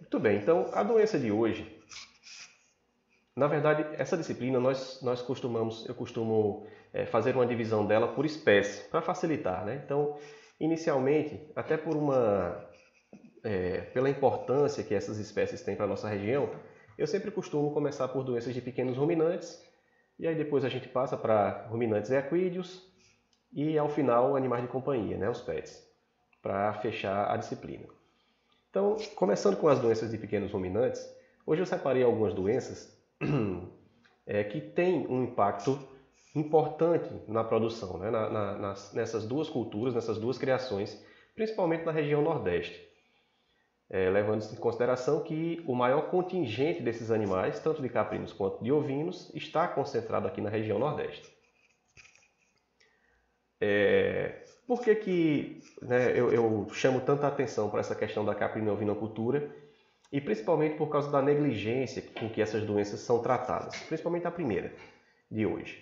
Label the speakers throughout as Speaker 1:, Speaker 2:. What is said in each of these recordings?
Speaker 1: Muito bem, então a doença de hoje, na verdade, essa disciplina eu costumo fazer uma divisão dela por espécie, para facilitar, né? Então, inicialmente, até pela importância que essas espécies têm para a nossa região, eu sempre costumo começar por doenças de pequenos ruminantes, e aí depois a gente passa para ruminantes equídeos e ao final animais de companhia, né, os pets, para fechar a disciplina. Então, começando com as doenças de pequenos ruminantes, hoje eu separei algumas doenças que têm um impacto importante na produção, né, nessas duas culturas, nessas duas criações, principalmente na região Nordeste. Levando em consideração que o maior contingente desses animais, tanto de caprinos quanto de ovinos, está concentrado aqui na região Nordeste. Por que eu chamo tanta atenção para essa questão da caprina e ovinocultura? E principalmente por causa da negligência com que essas doenças são tratadas, principalmente a primeira de hoje.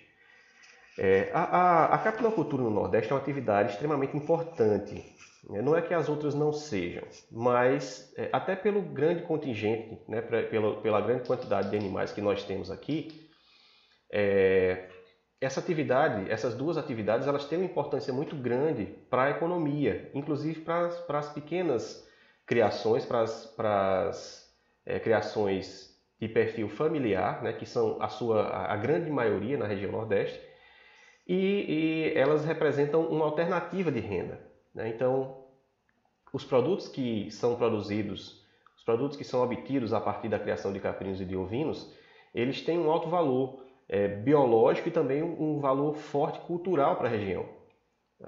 Speaker 1: A caprinocultura no Nordeste é uma atividade extremamente importante. Não é que as outras não sejam, mas até pelo grande contingente, né, pela grande quantidade de animais que nós temos aqui, essas duas atividades, elas têm uma importância muito grande para a economia, inclusive para as pequenas criações, para as criações de perfil familiar, né, que são a grande maioria na região Nordeste, e elas representam uma alternativa de renda, né? Então, os produtos que são produzidos, os produtos que são obtidos a partir da criação de caprinos e de ovinos, eles têm um alto valor biológico e também um valor forte cultural para a região.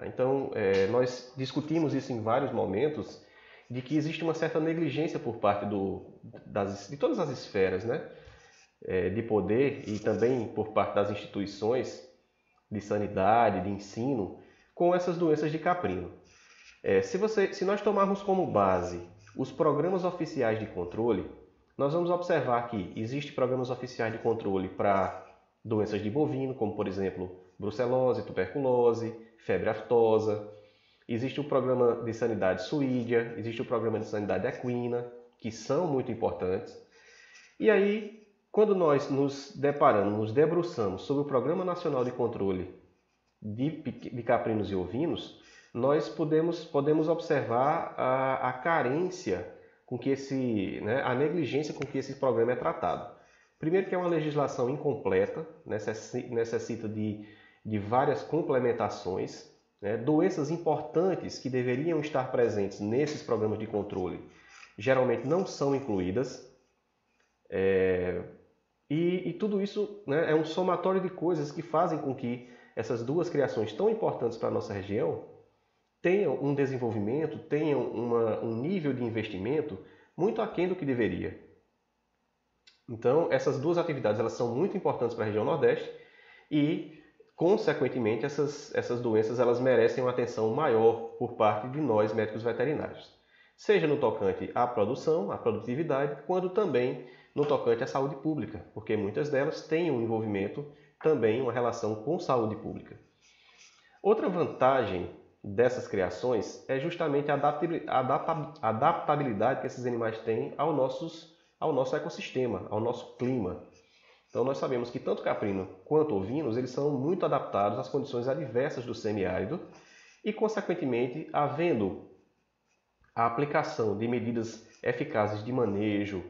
Speaker 1: Então, nós discutimos isso em vários momentos, de que existe uma certa negligência por parte de todas as esferas, né, de poder e também por parte das instituições de sanidade, de ensino, com essas doenças de caprino. Se nós tomarmos como base os programas oficiais de controle, nós vamos observar que existem programas oficiais de controle para doenças de bovino, como por exemplo brucelose, tuberculose, febre aftosa. Existe o programa de sanidade suídea, existe o programa de sanidade equina, que são muito importantes. E aí, quando nós nos debruçamos sobre o Programa Nacional de Controle de Caprinos e Ovinos, nós podemos observar a carência com que a negligência com que esse programa é tratado. Primeiro que é uma legislação incompleta, necessita de várias complementações, né? Doenças importantes que deveriam estar presentes nesses programas de controle geralmente não são incluídas. E tudo isso, né, é um somatório de coisas que fazem com que essas duas criações tão importantes para a nossa região tenham um desenvolvimento, tenham um nível de investimento muito aquém do que deveria. Então, essas duas atividades elas são muito importantes para a região Nordeste e, consequentemente, essas doenças elas merecem uma atenção maior por parte de nós, médicos veterinários. Seja no tocante à produção, à produtividade, quanto também no tocante à saúde pública, porque muitas delas têm um envolvimento também, uma relação com saúde pública. Outra vantagem dessas criações é justamente a adaptabilidade que esses animais têm ao nosso ecossistema, ao nosso clima. Então nós sabemos que tanto caprino quanto ovinos eles são muito adaptados às condições adversas do semiárido e, consequentemente, havendo a aplicação de medidas eficazes de manejo,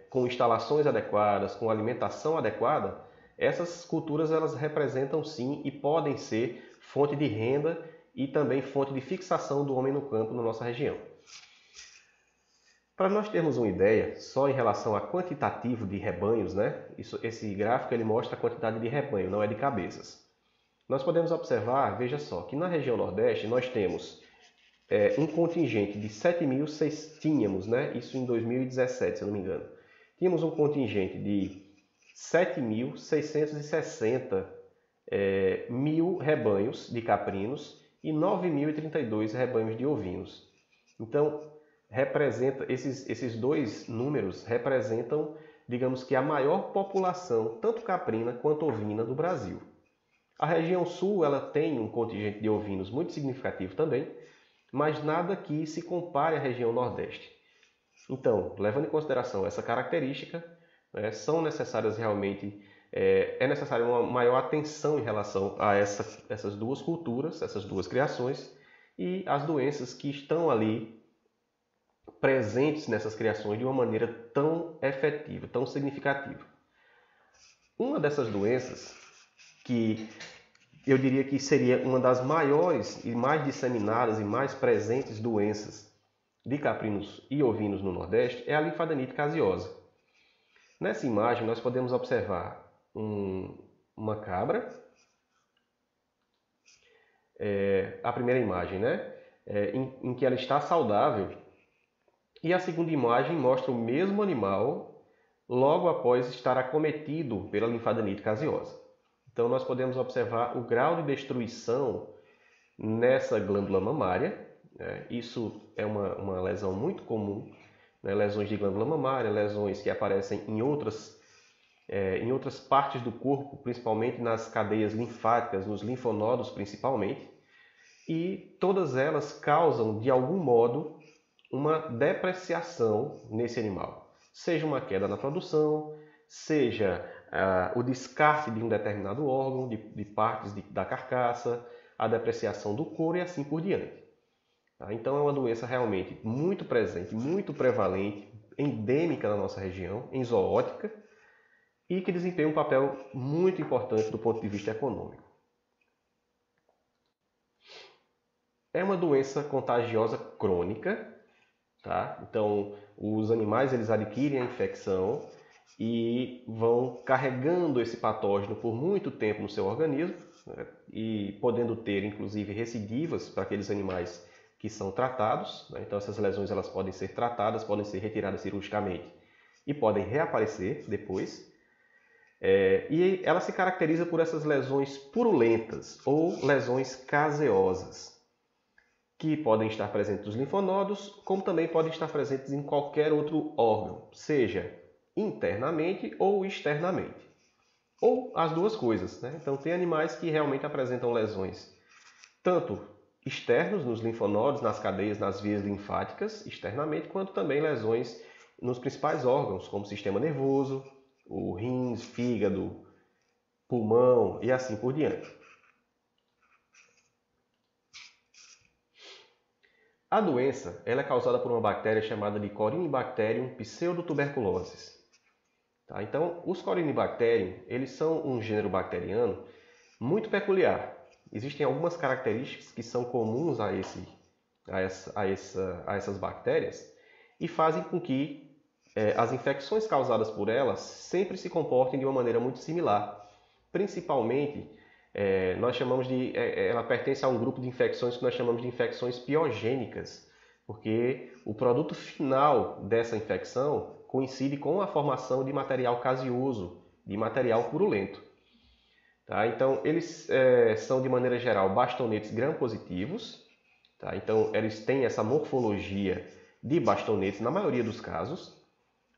Speaker 1: com instalações adequadas, com alimentação adequada, essas culturas elas representam sim e podem ser fonte de renda e também fonte de fixação do homem no campo na nossa região. Para nós termos uma ideia, só em relação a quantitativo de rebanhos, né? Esse gráfico ele mostra a quantidade de rebanho, não é de cabeças. Nós podemos observar, veja só, que na região Nordeste nós temos um contingente de 7.600, tínhamos, né? Isso em 2017, se eu não me engano. Tínhamos um contingente de 7.660 mil rebanhos de caprinos e 9.032 rebanhos de ovinos. Então, esses dois números representam, digamos que a maior população, tanto caprina quanto ovina, do Brasil. A região sul ela tem um contingente de ovinos muito significativo também, mas nada que se compare à região nordeste. Então, levando em consideração essa característica, né, são necessárias realmente, é necessária uma maior atenção em relação a essas duas culturas, essas duas criações e as doenças que estão ali presentes nessas criações de uma maneira tão efetiva, tão significativa. Uma dessas doenças, que eu diria que seria uma das maiores e mais disseminadas e mais presentes doenças de caprinos e ovinos no Nordeste, é a linfadenite caseosa. Nessa imagem, nós podemos observar uma cabra, a primeira imagem, né? Em que ela está saudável, e a segunda imagem mostra o mesmo animal logo após estar acometido pela linfadenite caseosa. Então, nós podemos observar o grau de destruição nessa glândula mamária. Isso é uma lesão muito comum, né? Lesões de glândula mamária, lesões que aparecem em outras partes do corpo, principalmente nas cadeias linfáticas, nos linfonodos principalmente, e todas elas causam, de algum modo, uma depreciação nesse animal. Seja uma queda na produção, seja o descarte de um determinado órgão, de partes da carcaça, a depreciação do couro e assim por diante. Tá? Então é uma doença realmente muito presente, muito prevalente, endêmica na nossa região, em zoótica, e que desempenha um papel muito importante do ponto de vista econômico. É uma doença contagiosa crônica, tá? Então os animais eles adquirem a infecção e vão carregando esse patógeno por muito tempo no seu organismo, né? E podendo ter inclusive recidivas para aqueles animais que são tratados, né? Então essas lesões elas podem ser tratadas, podem ser retiradas cirurgicamente e podem reaparecer depois. E ela se caracteriza por essas lesões purulentas ou lesões caseosas, que podem estar presentes nos linfonodos, como também podem estar presentes em qualquer outro órgão, seja internamente ou externamente, ou as duas coisas, né? Então tem animais que realmente apresentam lesões tanto externos nos linfonodos, nas cadeias, nas vias linfáticas, externamente, quanto também lesões nos principais órgãos, como o sistema nervoso, o rins, fígado, pulmão e assim por diante. A doença ela é causada por uma bactéria chamada de Corynebacterium pseudotuberculosis. Tá? Então, os Corynebacterium eles são um gênero bacteriano muito peculiar. Existem algumas características que são comuns a essas bactérias e fazem com que as infecções causadas por elas sempre se comportem de uma maneira muito similar. Principalmente, nós chamamos ela pertence a um grupo de infecções que nós chamamos de infecções piogênicas, porque o produto final dessa infecção coincide com a formação de material caseoso, de material purulento. Tá? Então, eles são, de maneira geral, bastonetes gram-positivos. Tá? Então, eles têm essa morfologia de bastonetes na maioria dos casos,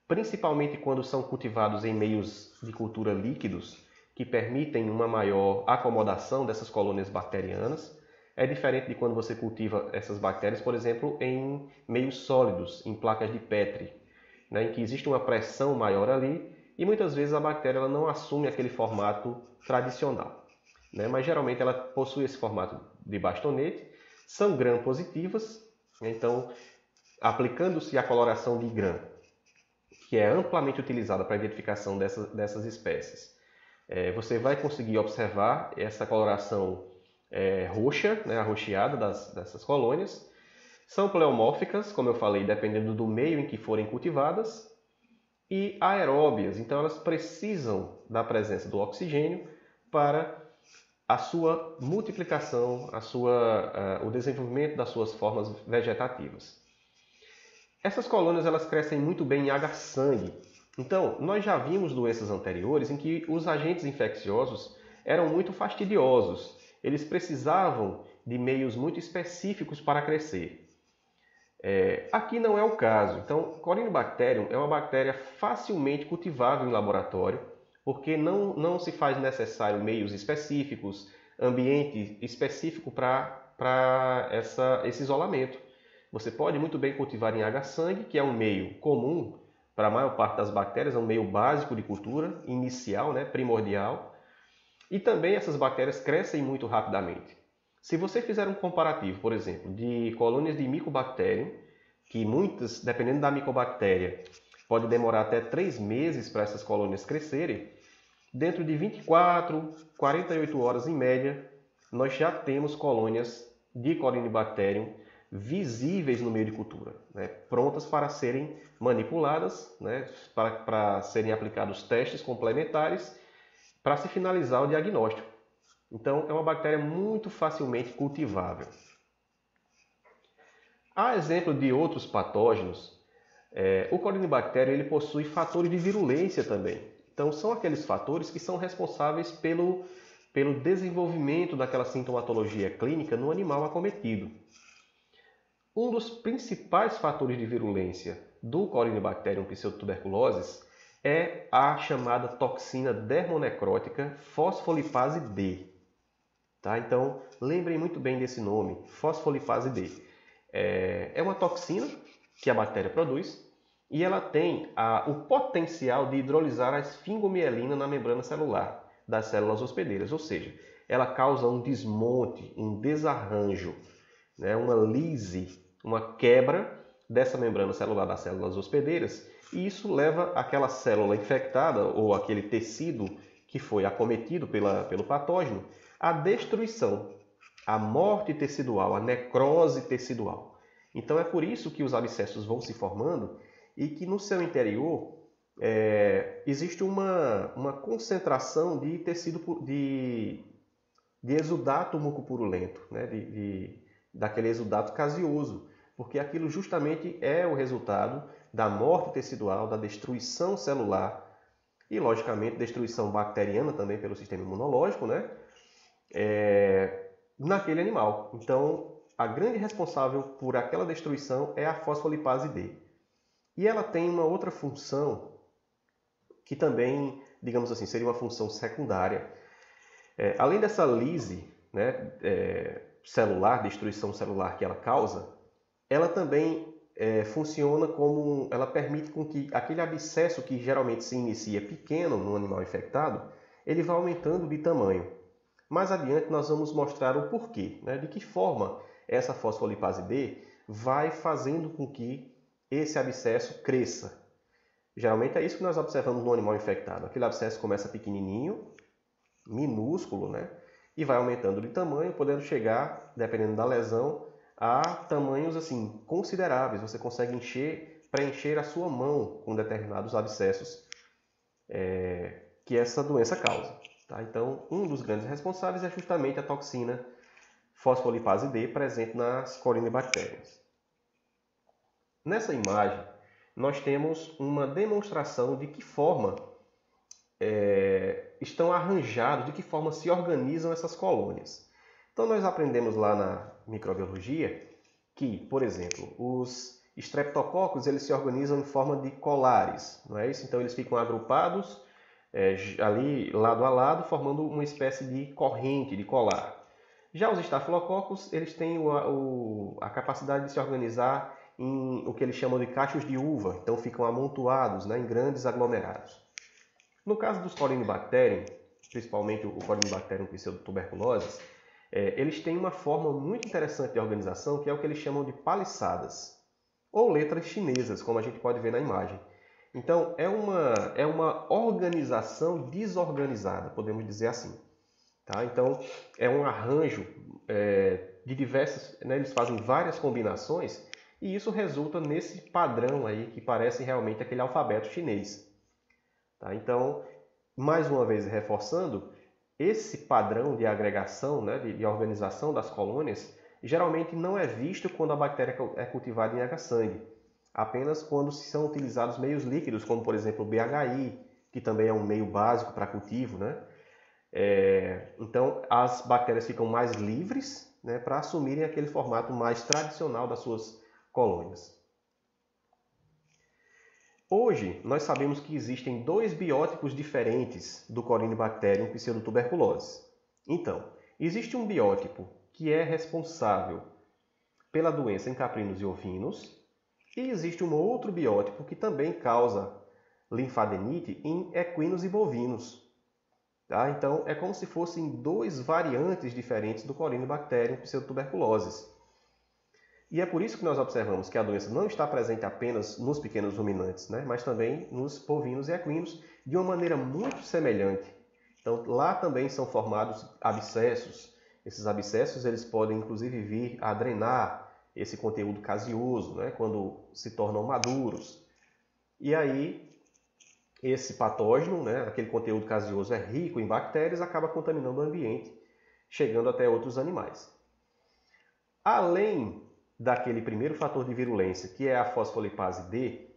Speaker 1: principalmente quando são cultivados em meios de cultura líquidos, que permitem uma maior acomodação dessas colônias bacterianas. É diferente de quando você cultiva essas bactérias, por exemplo, em meios sólidos, em placas de Petri, né, em que existe uma pressão maior ali e muitas vezes a bactéria ela não assume aquele formato tradicional, né, mas geralmente ela possui esse formato de bastonete, são gram-positivas, então aplicando-se a coloração de gram, que é amplamente utilizada para a identificação dessas espécies, você vai conseguir observar essa coloração roxa, né, arroxeada dessas colônias. São pleomórficas, como eu falei, dependendo do meio em que forem cultivadas, e aeróbias, então elas precisam da presença do oxigênio para a sua multiplicação, o desenvolvimento das suas formas vegetativas. Essas colônias elas crescem muito bem em agar-sangue. Então, nós já vimos doenças anteriores em que os agentes infecciosos eram muito fastidiosos. Eles precisavam de meios muito específicos para crescer. Aqui não é o caso. Então, Corynebacterium é uma bactéria facilmente cultivável em laboratório, porque não se faz necessário meios específicos, ambiente específico para esse isolamento. Você pode muito bem cultivar em H-sangue, que é um meio comum para a maior parte das bactérias, é um meio básico de cultura, inicial, né, primordial. E também essas bactérias crescem muito rapidamente. Se você fizer um comparativo, por exemplo, de colônias de micobacterium, que muitas, dependendo da micobactéria, pode demorar até 3 meses para essas colônias crescerem, dentro de 24, 48 horas em média, nós já temos colônias de Corynebacterium visíveis no meio de cultura, né, prontas para serem manipuladas, né, para serem aplicados testes complementares, para se finalizar o diagnóstico. Então, é uma bactéria muito facilmente cultivável. A exemplo de outros patógenos, o Corynebacterium ele possui fatores de virulência também. Então, são aqueles fatores que são responsáveis pelo desenvolvimento daquela sintomatologia clínica no animal acometido. Um dos principais fatores de virulência do Corynebacterium pseudotuberculosis é a chamada toxina dermonecrótica fosfolipase D. Tá? Então, lembrem muito bem desse nome, fosfolipase D. É uma toxina que a bactéria produz e ela tem o potencial de hidrolisar a esfingomielina na membrana celular das células hospedeiras, ou seja, ela causa um desmonte, um desarranjo, né, uma lise, uma quebra dessa membrana celular das células hospedeiras, e isso leva aquela célula infectada ou aquele tecido que foi acometido pelo patógeno à destruição, à morte tecidual, à necrose tecidual. Então é por isso que os abscessos vão se formando e que no seu interior existe uma concentração de tecido de exudato mucopurulento, né? Daquele exudato caseoso, porque aquilo justamente é o resultado da morte tecidual, da destruição celular e, logicamente, destruição bacteriana também pelo sistema imunológico, né? Naquele animal. Então, a grande responsável por aquela destruição é a fosfolipase D. E ela tem uma outra função que também, digamos assim, seria uma função secundária. Além dessa lise, né, celular, destruição celular que ela causa, ela também funciona como, ela permite com que aquele abscesso que geralmente se inicia pequeno no animal infectado, ele vá aumentando de tamanho. Mais adiante nós vamos mostrar o porquê, né, de que forma essa fosfolipase D vai fazendo com que esse abscesso cresça. Geralmente é isso que nós observamos no animal infectado. Aquele abscesso começa pequenininho, minúsculo, né? E vai aumentando de tamanho, podendo chegar, dependendo da lesão, a tamanhos assim consideráveis. Você consegue preencher a sua mão com determinados abscessos que essa doença causa. Tá? Então, um dos grandes responsáveis é justamente a toxina fosfolipase D presente nas Corynebacterias. Nessa imagem, nós temos uma demonstração de que forma estão arranjados, de que forma se organizam essas colônias. Então, nós aprendemos lá na microbiologia que, por exemplo, os streptococcus eles se organizam em forma de colares, não é isso? Então, eles ficam agrupados ali lado a lado, formando uma espécie de corrente, de colar. Já os estafilococcus, eles têm a capacidade de se organizar em o que eles chamam de cachos de uva, então ficam amontoados, né, em grandes aglomerados. No caso dos Corynebacterium, principalmente o Corynebacterium pseudotuberculosis, eles têm uma forma muito interessante de organização, que é o que eles chamam de paliçadas, ou letras chinesas, como a gente pode ver na imagem. Então, é uma organização desorganizada, podemos dizer assim. Tá? Então, é um arranjo de diversas, né, eles fazem várias combinações, e isso resulta nesse padrão aí, que parece realmente aquele alfabeto chinês. Tá? Então, mais uma vez reforçando, esse padrão de agregação, né, de organização das colônias, geralmente não é visto quando a bactéria é cultivada em H-sangue, apenas quando são utilizados meios líquidos, como por exemplo o BHI, que também é um meio básico para cultivo, né? Então, as bactérias ficam mais livres, né, para assumirem aquele formato mais tradicional das suas colônias. Hoje, nós sabemos que existem 2 biótipos diferentes do Corynebacterium pseudotuberculosis. Então, existe um biótipo que é responsável pela doença em caprinos e ovinos. E existe um outro biótipo que também causa linfadenite em equinos e bovinos. Tá? Então, é como se fossem duas variantes diferentes do Corynebacterium pseudotuberculosis. E é por isso que nós observamos que a doença não está presente apenas nos pequenos ruminantes, né? Mas também nos bovinos e equinos, de uma maneira muito semelhante. Então, lá também são formados abscessos. Esses abscessos eles podem, inclusive, vir a drenar esse conteúdo caseoso, né? Quando se tornam maduros. E aí, esse patógeno, né? Aquele conteúdo caseoso é rico em bactérias, acaba contaminando o ambiente, chegando até outros animais. Além daquele primeiro fator de virulência, que é a fosfolipase D,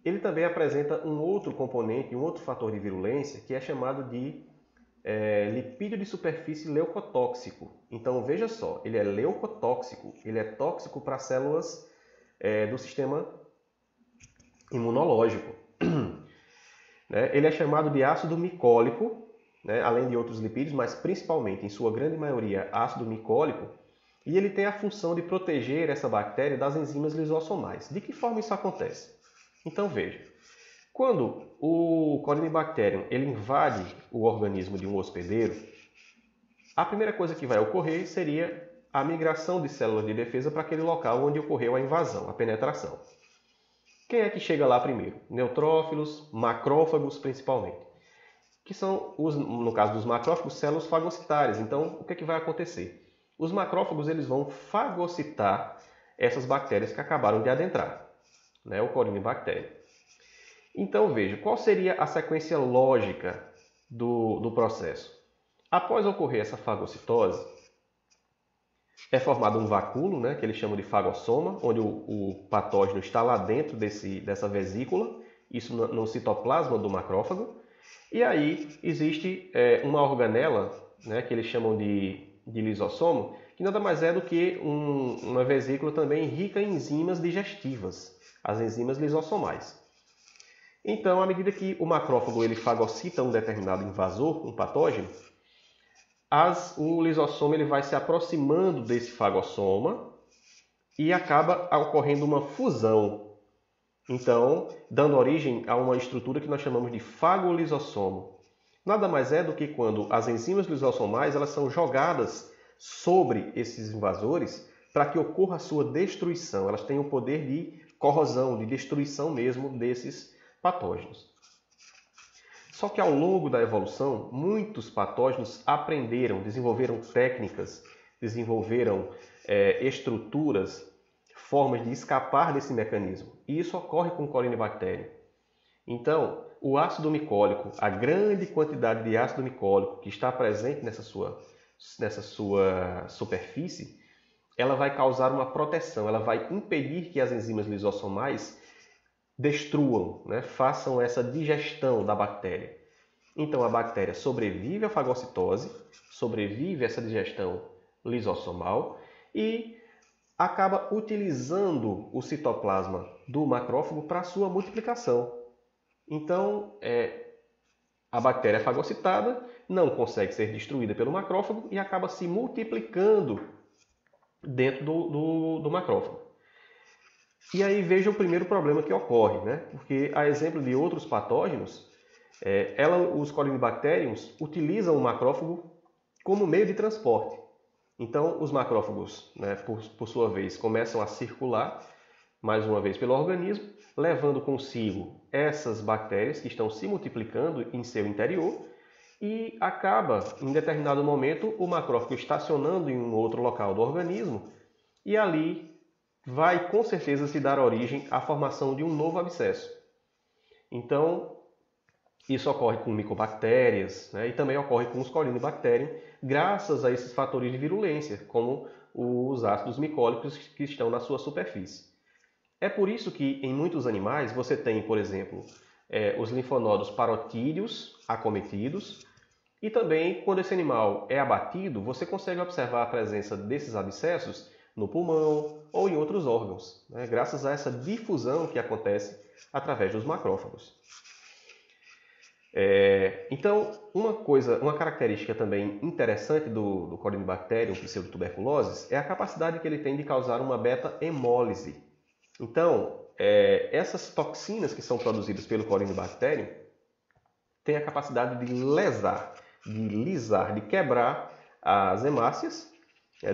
Speaker 1: ele também apresenta um outro componente, um outro fator de virulência, que é chamado de lipídio de superfície leucotóxico. Então, veja só, ele é leucotóxico, ele é tóxico para células do sistema imunológico. Ele é chamado de ácido micólico, né, além de outros lipídios, mas principalmente, em sua grande maioria, ácido micólico, e ele tem a função de proteger essa bactéria das enzimas lisossomais. De que forma isso acontece? Então veja, quando o Corynebacterium ele invade o organismo de um hospedeiro, a primeira coisa que vai ocorrer seria a migração de células de defesa para aquele local onde ocorreu a invasão, a penetração. Quem é que chega lá primeiro? Neutrófilos, macrófagos principalmente, que são, no caso dos macrófagos, células fagocitárias. Então, o que é que vai acontecer? Os macrófagos eles vão fagocitar essas bactérias que acabaram de adentrar, né, o Corynebacterium. Então, veja, qual seria a sequência lógica do processo? Após ocorrer essa fagocitose, é formado um vacúolo, né, que eles chamam de fagossoma, onde o patógeno está lá dentro dessa vesícula, isso no citoplasma do macrófago. E aí existe uma organela, né, que eles chamam de lisossomo, que nada mais é do que uma vesícula também rica em enzimas digestivas, as enzimas lisossomais. Então, à medida que o macrófago ele fagocita um determinado invasor, um patógeno, o lisossomo ele vai se aproximando desse fagossoma e acaba ocorrendo uma fusão. Então, dando origem a uma estrutura que nós chamamos de fagolisossomo. Nada mais é do que quando as enzimas lisossomais elas são jogadas sobre esses invasores para que ocorra a sua destruição. Elas têm o poder de corrosão, de destruição mesmo desses patógenos. Só que ao longo da evolução, muitos patógenos aprenderam, desenvolveram técnicas, desenvolveram estruturas, formas de escapar desse mecanismo. E isso ocorre com o Corynebacterium. Então, o ácido micólico, a grande quantidade de ácido micólico que está presente nessa sua superfície, ela vai causar uma proteção, ela vai impedir que as enzimas lisossomais destruam, né, façam essa digestão da bactéria. Então, a bactéria sobrevive à fagocitose, sobrevive a essa digestão lisossomal e acaba utilizando o citoplasma do macrófago para a sua multiplicação. Então, a bactéria é fagocitada, não consegue ser destruída pelo macrófago e acaba se multiplicando dentro do macrófago. E aí veja o primeiro problema que ocorre, né? Porque, a exemplo de outros patógenos, os Corynebacteriums utilizam o macrófago como meio de transporte. Então, os macrófagos, né, por sua vez, começam a circular mais uma vez pelo organismo, levando consigo essas bactérias que estão se multiplicando em seu interior e acaba, em determinado momento, o macrófago estacionando em um outro local do organismo e ali vai com certeza se dar origem à formação de um novo abscesso. Então, isso ocorre com micobactérias, né, e também ocorre com os Corynebacterium, graças a esses fatores de virulência, como os ácidos micólicos que estão na sua superfície. É por isso que em muitos animais você tem, por exemplo, os linfonodos parotídeos acometidos e também quando esse animal é abatido, você consegue observar a presença desses abscessos no pulmão ou em outros órgãos, né, graças a essa difusão que acontece através dos macrófagos. Então, uma característica também interessante do Corynebacterium pseudotuberculosis é a capacidade que ele tem de causar uma beta-hemólise. Então, essas toxinas que são produzidas pelo Corynebacterium têm a capacidade de lesar, de lisar, de quebrar as hemácias,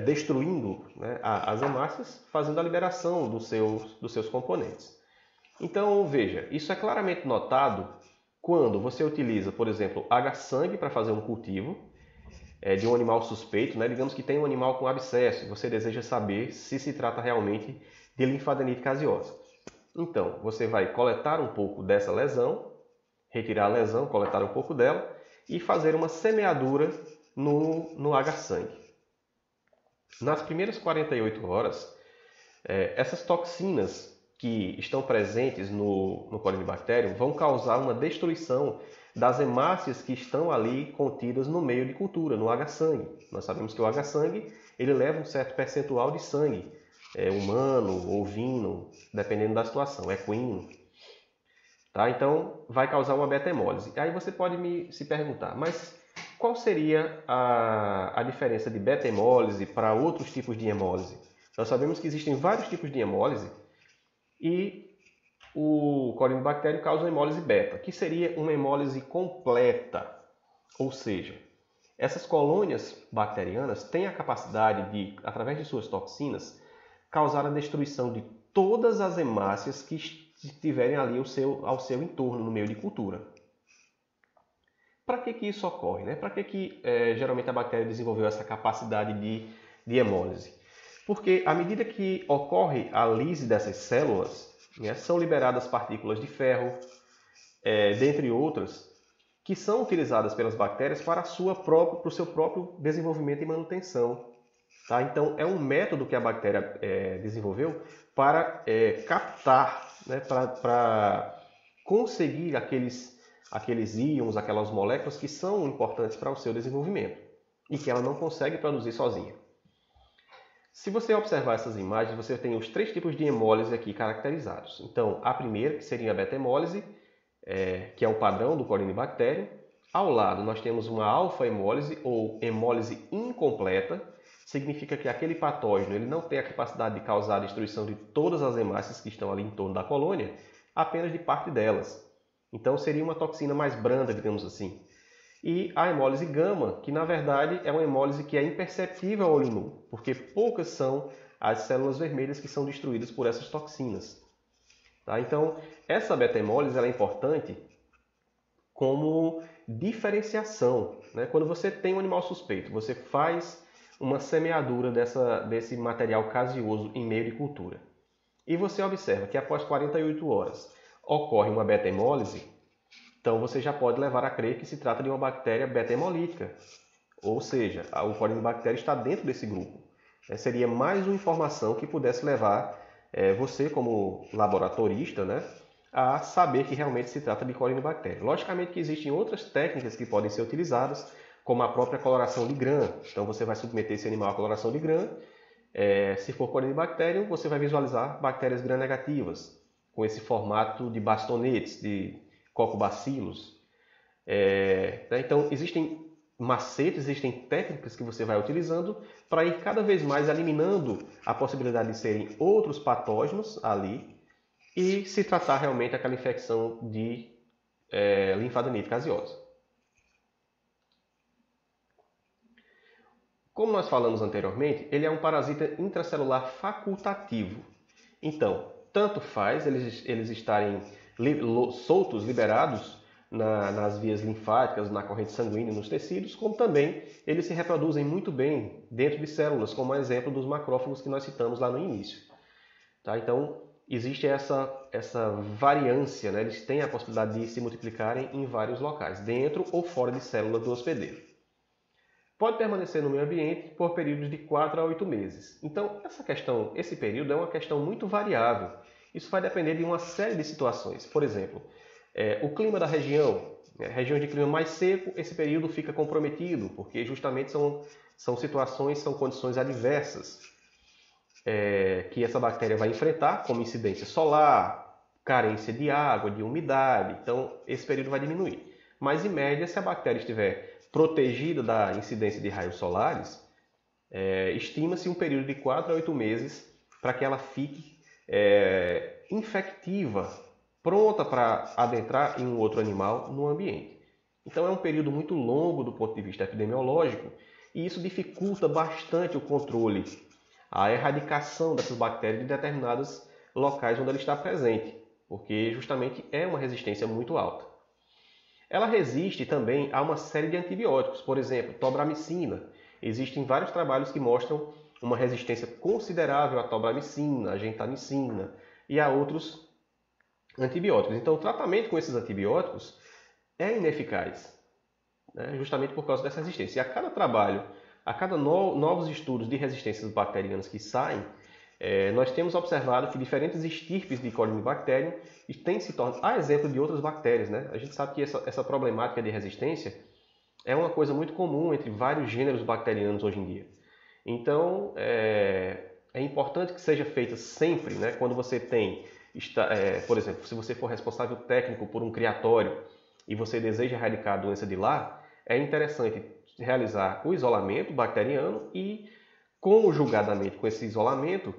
Speaker 1: destruindo, né, as hemácias, fazendo a liberação dos seus componentes. Então, veja, isso é claramente notado quando você utiliza, por exemplo, H-sangue para fazer um cultivo de um animal suspeito, né? Digamos que tem um animal com abscesso e você deseja saber se trata realmente de linfadenite caseosa. Então, você vai coletar um pouco dessa lesão, retirar a lesão, coletar um pouco dela e fazer uma semeadura no H-sangue. Nas primeiras 48 horas, essas toxinas que estão presentes no Corynebacterium vão causar uma destruição das hemácias que estão ali contidas no meio de cultura, no H-sangue. Nós sabemos que o H-sangue ele leva um certo percentual de sangue, humano, ovino, dependendo da situação, equino. Tá? Então, vai causar uma beta-hemólise. Aí você pode se perguntar, mas qual seria a diferença de beta-hemólise para outros tipos de hemólise? Nós sabemos que existem vários tipos de hemólise e o Corynebacterium causa uma hemólise beta, que seria uma hemólise completa. Ou seja, essas colônias bacterianas têm a capacidade de, através de suas toxinas, causar a destruição de todas as hemácias que estiverem ali ao seu entorno, no meio de cultura. Para que isso ocorre? Né? Para que geralmente a bactéria desenvolveu essa capacidade de hemólise? Porque à medida que ocorre a lise dessas células, né, são liberadas partículas de ferro, dentre outras, que são utilizadas pelas bactérias para o seu próprio desenvolvimento e manutenção. Tá? Então, é um método que a bactéria desenvolveu para captar, né, para conseguir aqueles íons, aquelas moléculas que são importantes para o seu desenvolvimento e que ela não consegue produzir sozinha. Se você observar essas imagens, você tem os 3 tipos de hemólise aqui caracterizados. Então, a primeira, que seria a beta-hemólise, que é o padrão do Corynebacterium. Ao lado, nós temos uma alfa-hemólise, ou hemólise incompleta. Significa que aquele patógeno ele não tem a capacidade de causar a destruição de todas as hemácias que estão ali em torno da colônia, apenas de parte delas. Então, seria uma toxina mais branda, digamos assim. E a hemólise gama, que na verdade é uma hemólise que é imperceptível ao olho nu, porque poucas são as células vermelhas que são destruídas por essas toxinas. Tá? Então, essa beta-hemólise é importante como diferenciação. Né? Quando você tem um animal suspeito, você faz uma semeadura desse material caseoso em meio de cultura. E você observa que após 48 horas ocorre uma beta-hemólise, então você já pode levar a crer que se trata de uma bactéria beta-hemolítica. Ou seja, o Corynebacterium está dentro desse grupo. Seria mais uma informação que pudesse levar você, como laboratorista, né, a saber que realmente se trata de Corynebacterium. Logicamente que existem outras técnicas que podem ser utilizadas, como a própria coloração de Gram. Então você vai submeter esse animal à coloração de Gram. Se for Corynebacterium, você vai visualizar bactérias gram-negativas, com esse formato de bastonetes, de cocobacilos. Então, existem macetes, existem técnicas que você vai utilizando para ir cada vez mais eliminando a possibilidade de serem outros patógenos ali e se tratar realmente aquela infecção de linfadenite caseosa. Como nós falamos anteriormente, ele é um parasita intracelular facultativo. Então, tanto faz eles estarem soltos, liberados nas vias linfáticas, na corrente sanguínea, nos tecidos, como também eles se reproduzem muito bem dentro de células, como o exemplo dos macrófagos que nós citamos lá no início. Tá? Então, existe essa variância, né? Eles têm a possibilidade de se multiplicarem em vários locais, dentro ou fora de células do hospedeiro. Pode permanecer no meio ambiente por períodos de 4 a 8 meses. Então, esse período é uma questão muito variável. Isso vai depender de uma série de situações. Por exemplo, o clima da região. Regiões de clima mais seco, esse período fica comprometido, porque justamente são situações, são condições adversas que essa bactéria vai enfrentar, como incidência solar, carência de água, de umidade. Então, esse período vai diminuir. mas em média, se a bactéria estiver protegida da incidência de raios solares, estima-se um período de 4 a 8 meses para que ela fique infectiva, pronta para adentrar em um outro animal no ambiente. Então é um período muito longo do ponto de vista epidemiológico e isso dificulta bastante o controle, a erradicação dessas bactérias de determinados locais onde ela está presente, porque justamente é uma resistência muito alta. Ela resiste também a uma série de antibióticos, por exemplo, tobramicina. Existem vários trabalhos que mostram uma resistência considerável à tobramicina, à gentamicina e a outros antibióticos. Então, o tratamento com esses antibióticos é ineficaz, né? Justamente por causa dessa resistência. E a cada trabalho, a cada novos estudos de resistências bacterianas que saem, nós temos observado que diferentes estirpes de Corynebacterium têm se tornado, a exemplo de outras bactérias, né? A gente sabe que essa problemática de resistência é uma coisa muito comum entre vários gêneros bacterianos hoje em dia. Então, é importante que seja feita sempre, né? Quando você tem, por exemplo, se você for responsável técnico por um criatório e você deseja erradicar a doença de lá, é interessante realizar o isolamento bacteriano e, conjugadamente com esse isolamento,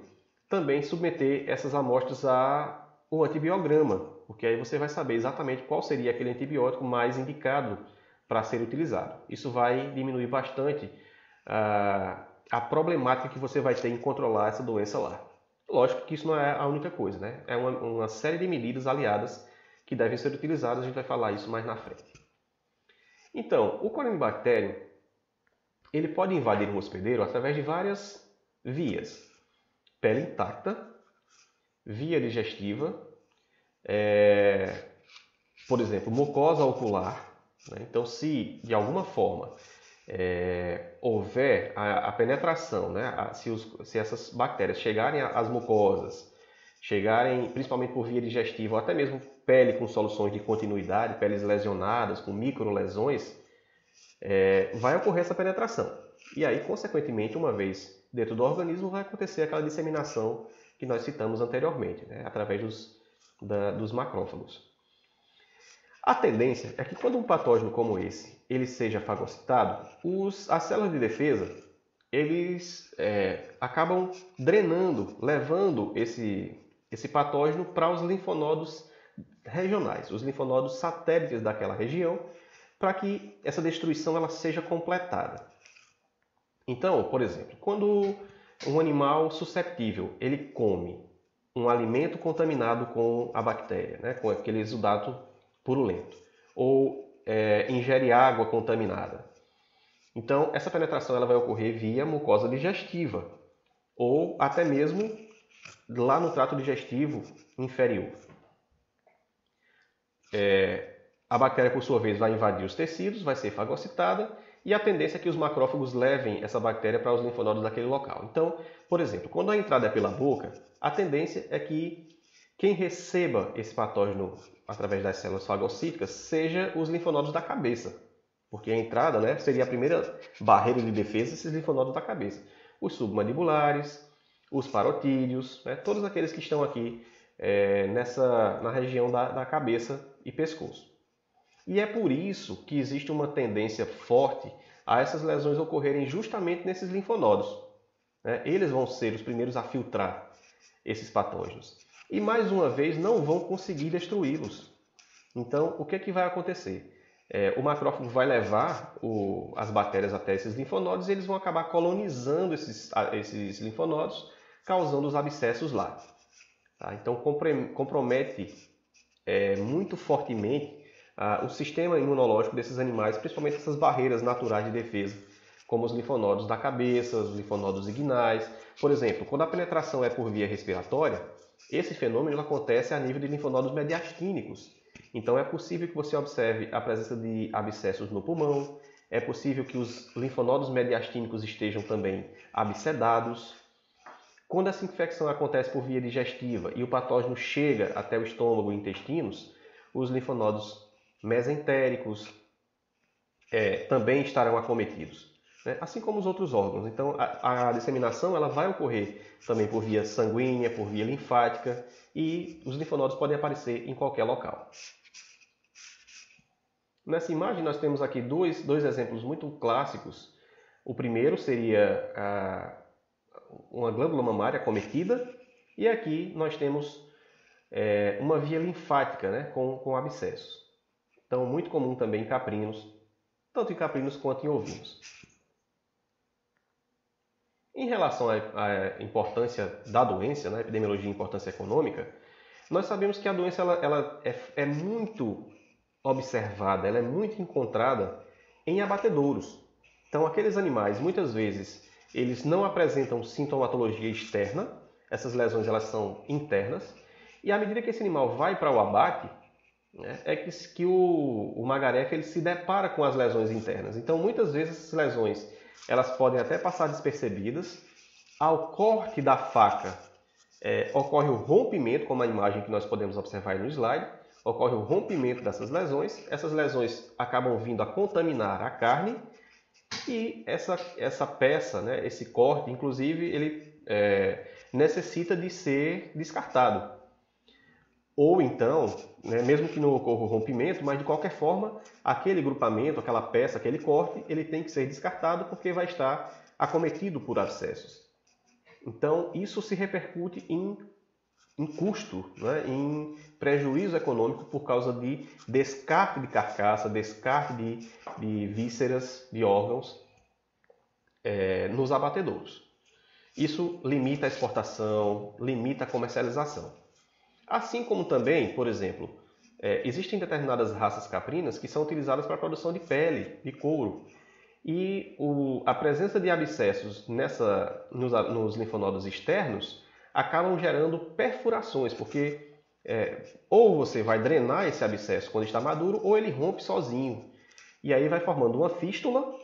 Speaker 1: também submeter essas amostras ao antibiograma, porque aí você vai saber exatamente qual seria aquele antibiótico mais indicado para ser utilizado. Isso vai diminuir bastante a problemática que você vai ter em controlar essa doença lá. Lógico que isso não é a única coisa, né? É uma série de medidas aliadas que devem ser utilizadas, a gente vai falar isso mais na frente. Então, o Corynebacterium, ele pode invadir um hospedeiro através de várias vias. Pele intacta, via digestiva, por exemplo, mucosa ocular, né? Então, se de alguma forma houver a penetração, né? Se essas bactérias chegarem às mucosas, chegarem principalmente por via digestiva ou até mesmo pele com soluções de continuidade, peles lesionadas, com microlesões, vai ocorrer essa penetração. E aí, consequentemente, uma vez dentro do organismo, vai acontecer aquela disseminação que nós citamos anteriormente, né? Através dos macrófagos. A tendência é que quando um patógeno como esse ele seja fagocitado, as células de defesa eles acabam drenando, levando esse patógeno para os linfonodos regionais, os linfonodos satélites daquela região, para que essa destruição ela seja completada. Então, por exemplo, quando um animal susceptível ele come um alimento contaminado com a bactéria, né, com aquele exudato purulento, ou ingere água contaminada, então essa penetração ela vai ocorrer via mucosa digestiva, ou até mesmo lá no trato digestivo inferior. A bactéria, por sua vez, vai invadir os tecidos, vai ser fagocitada, e a tendência é que os macrófagos levem essa bactéria para os linfonodos daquele local. Então, por exemplo, quando a entrada é pela boca, a tendência é que quem receba esse patógeno através das células fagocíticas seja os linfonodos da cabeça, porque a entrada, né, seria a primeira barreira de defesa desses linfonodos da cabeça. Os submandibulares, os parotídeos, né, todos aqueles que estão aqui na região da cabeça e pescoço. E é por isso que existe uma tendência forte a essas lesões ocorrerem justamente nesses linfonodos, né? Eles vão ser os primeiros a filtrar esses patógenos. E mais uma vez não vão conseguir destruí-los. Então, o que é que vai acontecer? O macrófago vai levar as bactérias até esses linfonodos e eles vão acabar colonizando esses linfonodos, causando os abscessos lá. Tá? Então, compromete muito fortemente o sistema imunológico desses animais, principalmente essas barreiras naturais de defesa, como os linfonodos da cabeça, os linfonodos inguinais. Por exemplo, quando a penetração é por via respiratória, esse fenômeno acontece a nível de linfonodos mediastínicos. Então é possível que você observe a presença de abscessos no pulmão, é possível que os linfonodos mediastínicos estejam também abscedados. Quando essa infecção acontece por via digestiva e o patógeno chega até o estômago e intestinos, os linfonodos mesentéricos também estarão acometidos, né? Assim como os outros órgãos. Então, a disseminação ela vai ocorrer também por via sanguínea, por via linfática, e os linfonodos podem aparecer em qualquer local. Nessa imagem nós temos aqui dois exemplos muito clássicos. O primeiro seria uma glândula mamária acometida, e aqui nós temos uma via linfática, né, com abscessos. Então, muito comum também em caprinos, tanto em caprinos quanto em ovinos. Em relação à importância da doença, né, epidemiologia e importância econômica, nós sabemos que a doença ela é muito observada, ela é muito encontrada em abatedouros. Então, aqueles animais, muitas vezes, eles não apresentam sintomatologia externa, essas lesões elas são internas, e à medida que esse animal vai para o abate, né, é que o magarefe ele se depara com as lesões internas. Então, muitas vezes, essas lesões elas podem até passar despercebidas. Ao corte da faca, ocorre o rompimento, como a imagem que nós podemos observar aí no slide, ocorre o rompimento dessas lesões. Essas lesões acabam vindo a contaminar a carne e essa peça, né, esse corte, inclusive, ele necessita de ser descartado. Ou então, né, mesmo que não ocorra o rompimento, mas de qualquer forma, aquele grupamento, aquela peça, aquele corte, ele tem que ser descartado porque vai estar acometido por abscessos. Então, isso se repercute em custo, né, em prejuízo econômico por causa de descarte de carcaça, descarte de vísceras, de órgãos nos abatedouros. Isso limita a exportação, limita a comercialização. Assim como também, por exemplo, existem determinadas raças caprinas que são utilizadas para a produção de pele, de couro. E a presença de abscessos nos linfonodos externos acabam gerando perfurações, porque ou você vai drenar esse abscesso quando está maduro, ou ele rompe sozinho. E aí vai formando uma fístula,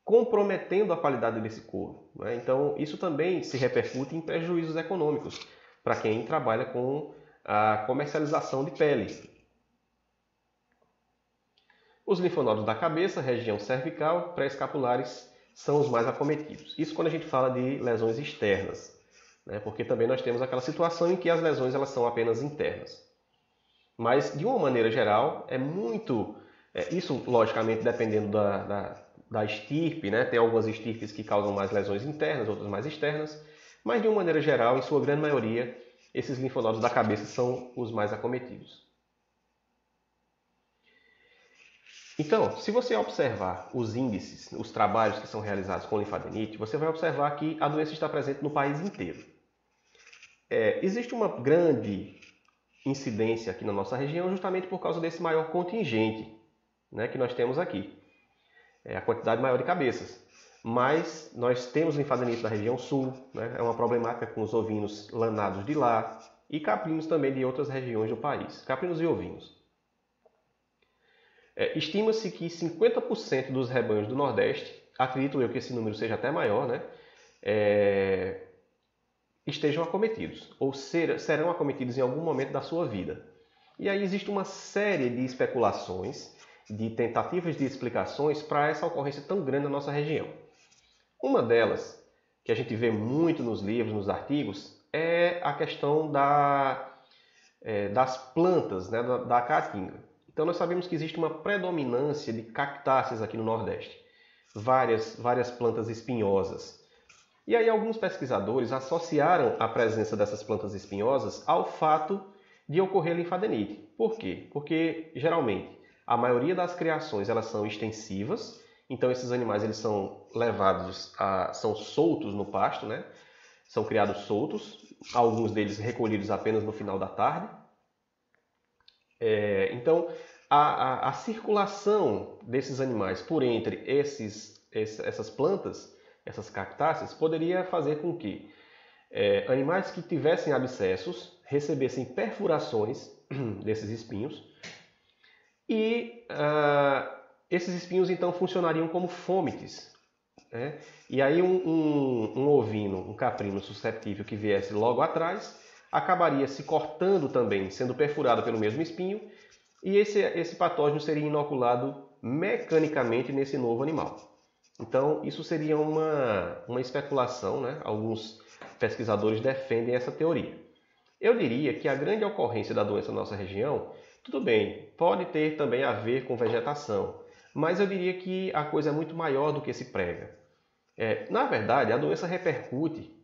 Speaker 1: comprometendo a qualidade desse couro, né? Então, isso também se repercute em prejuízos econômicos para quem trabalha com a comercialização de pele. Os linfonodos da cabeça, região cervical, pré-escapulares são os mais acometidos. Isso quando a gente fala de lesões externas, né? Porque também nós temos aquela situação em que as lesões elas são apenas internas. Mas, de uma maneira geral, é muito... isso, logicamente, dependendo da estirpe, né? Tem algumas estirpes que causam mais lesões internas, outras mais externas. Mas, de uma maneira geral, em sua grande maioria, esses linfonodos da cabeça são os mais acometidos. Então, se você observar os índices, os trabalhos que são realizados com linfadenite, você vai observar que a doença está presente no país inteiro. Existe uma grande incidência aqui na nossa região justamente por causa desse maior contingente, né, que nós temos aqui. A quantidade maior de cabeças. Mas nós temos linfadenite na região sul, né? É uma problemática com os ovinos lanados de lá e caprinos também de outras regiões do país, caprinos e ovinos. Estima-se que 50% dos rebanhos do Nordeste, acredito eu que esse número seja até maior, né? Estejam acometidos, ou serão acometidos em algum momento da sua vida. E aí existe uma série de especulações, de tentativas de explicações para essa ocorrência tão grande na nossa região. Uma delas, que a gente vê muito nos livros, nos artigos, é a questão das plantas, né, da caatinga. Então nós sabemos que existe uma predominância de cactáceas aqui no Nordeste, várias plantas espinhosas. E aí alguns pesquisadores associaram a presença dessas plantas espinhosas ao fato de ocorrer linfadenite. Por quê? Porque geralmente a maioria das criações elas são extensivas. Então esses animais eles são são soltos no pasto, né? São criados soltos, alguns deles recolhidos apenas no final da tarde. Então a circulação desses animais por entre essas plantas, essas cactáceas, poderia fazer com que animais que tivessem abscessos recebessem perfurações desses espinhos e esses espinhos, então, funcionariam como fômites, né? E aí um ovino, um caprino susceptível que viesse logo atrás, acabaria se cortando também, sendo perfurado pelo mesmo espinho, e esse patógeno seria inoculado mecanicamente nesse novo animal. Então, isso seria uma especulação, né? Alguns pesquisadores defendem essa teoria. Eu diria que a grande ocorrência da doença na nossa região Tudo bem, pode ter também a ver com vegetação, mas eu diria que a coisa é muito maior do que se prega. Na verdade, a doença repercute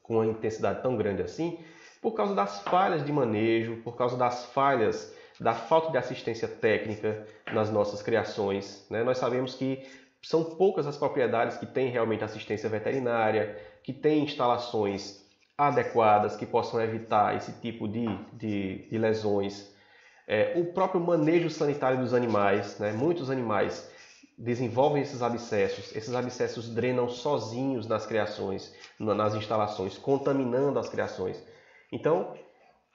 Speaker 1: com uma intensidade tão grande assim por causa das falhas de manejo, por causa das falhas, da falta de assistência técnica nas nossas criações, né? Nós sabemos que são poucas as propriedades que têm realmente assistência veterinária, que têm instalações adequadas que possam evitar esse tipo de lesões. O próprio manejo sanitário dos animais, né? Muitos animais desenvolvem esses abscessos drenam sozinhos nas criações, nas instalações, contaminando as criações. Então,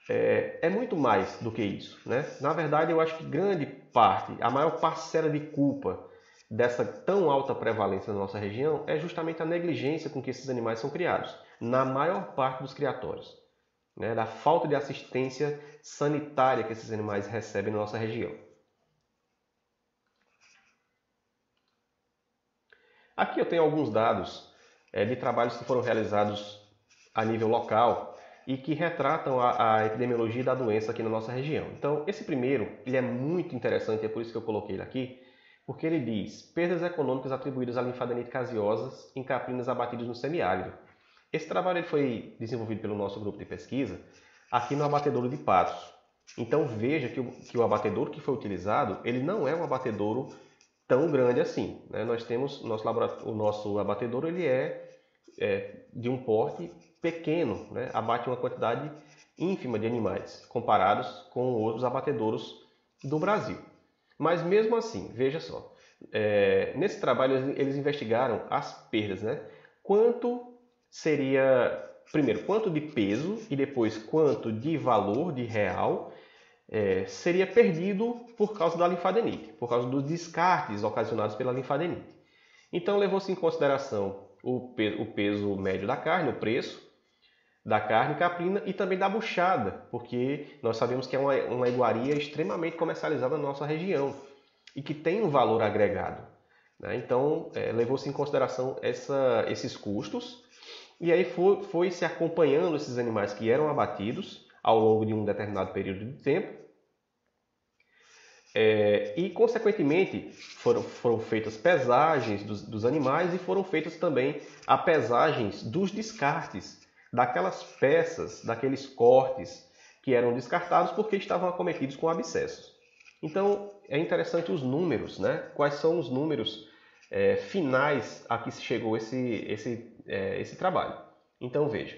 Speaker 1: é muito mais do que isso, né? Na verdade, eu acho que grande parte, a maior parcela de culpa dessa tão alta prevalência na nossa região é justamente a negligência com que esses animais são criados, na maior parte dos criatórios, né? Da falta de assistência sanitária que esses animais recebem na nossa região. Aqui eu tenho alguns dados de trabalhos que foram realizados a nível local e que retratam a epidemiologia da doença aqui na nossa região. Então, esse primeiro, ele é muito interessante, é por isso que eu coloquei ele aqui, porque ele diz perdas econômicas atribuídas à linfadenite caseosa em caprinos abatidos no semiárido. Esse trabalho ele foi desenvolvido pelo nosso grupo de pesquisa aqui no abatedouro de Patos. Então, veja que o abatedouro que foi utilizado, ele não é um abatedouro tão grande assim, né? Nós temos o nosso abatedouro, ele é de um porte pequeno, né? Abate uma quantidade ínfima de animais comparados com outros abatedouros do Brasil. Mas mesmo assim, veja só, nesse trabalho eles investigaram as perdas, né? Quanto seria, primeiro, quanto de peso e depois quanto de valor de real seria perdido por causa da linfadenite, por causa dos descartes ocasionados pela linfadenite. Então levou-se em consideração o peso médio da carne, o preço da carne caprina e também da buchada, porque nós sabemos que é uma iguaria extremamente comercializada na nossa região e que tem um valor agregado, né? Então levou-se em consideração esses custos e aí foi se acompanhando esses animais que eram abatidos ao longo de um determinado período de tempo. E, consequentemente, foram feitas pesagens dos animais e foram feitas também a pesagens dos descartes, daquelas peças, daqueles cortes que eram descartados porque estavam acometidos com abscessos. Então, é interessante os números, né? Quais são os números finais a que se chegou esse trabalho. Então, veja,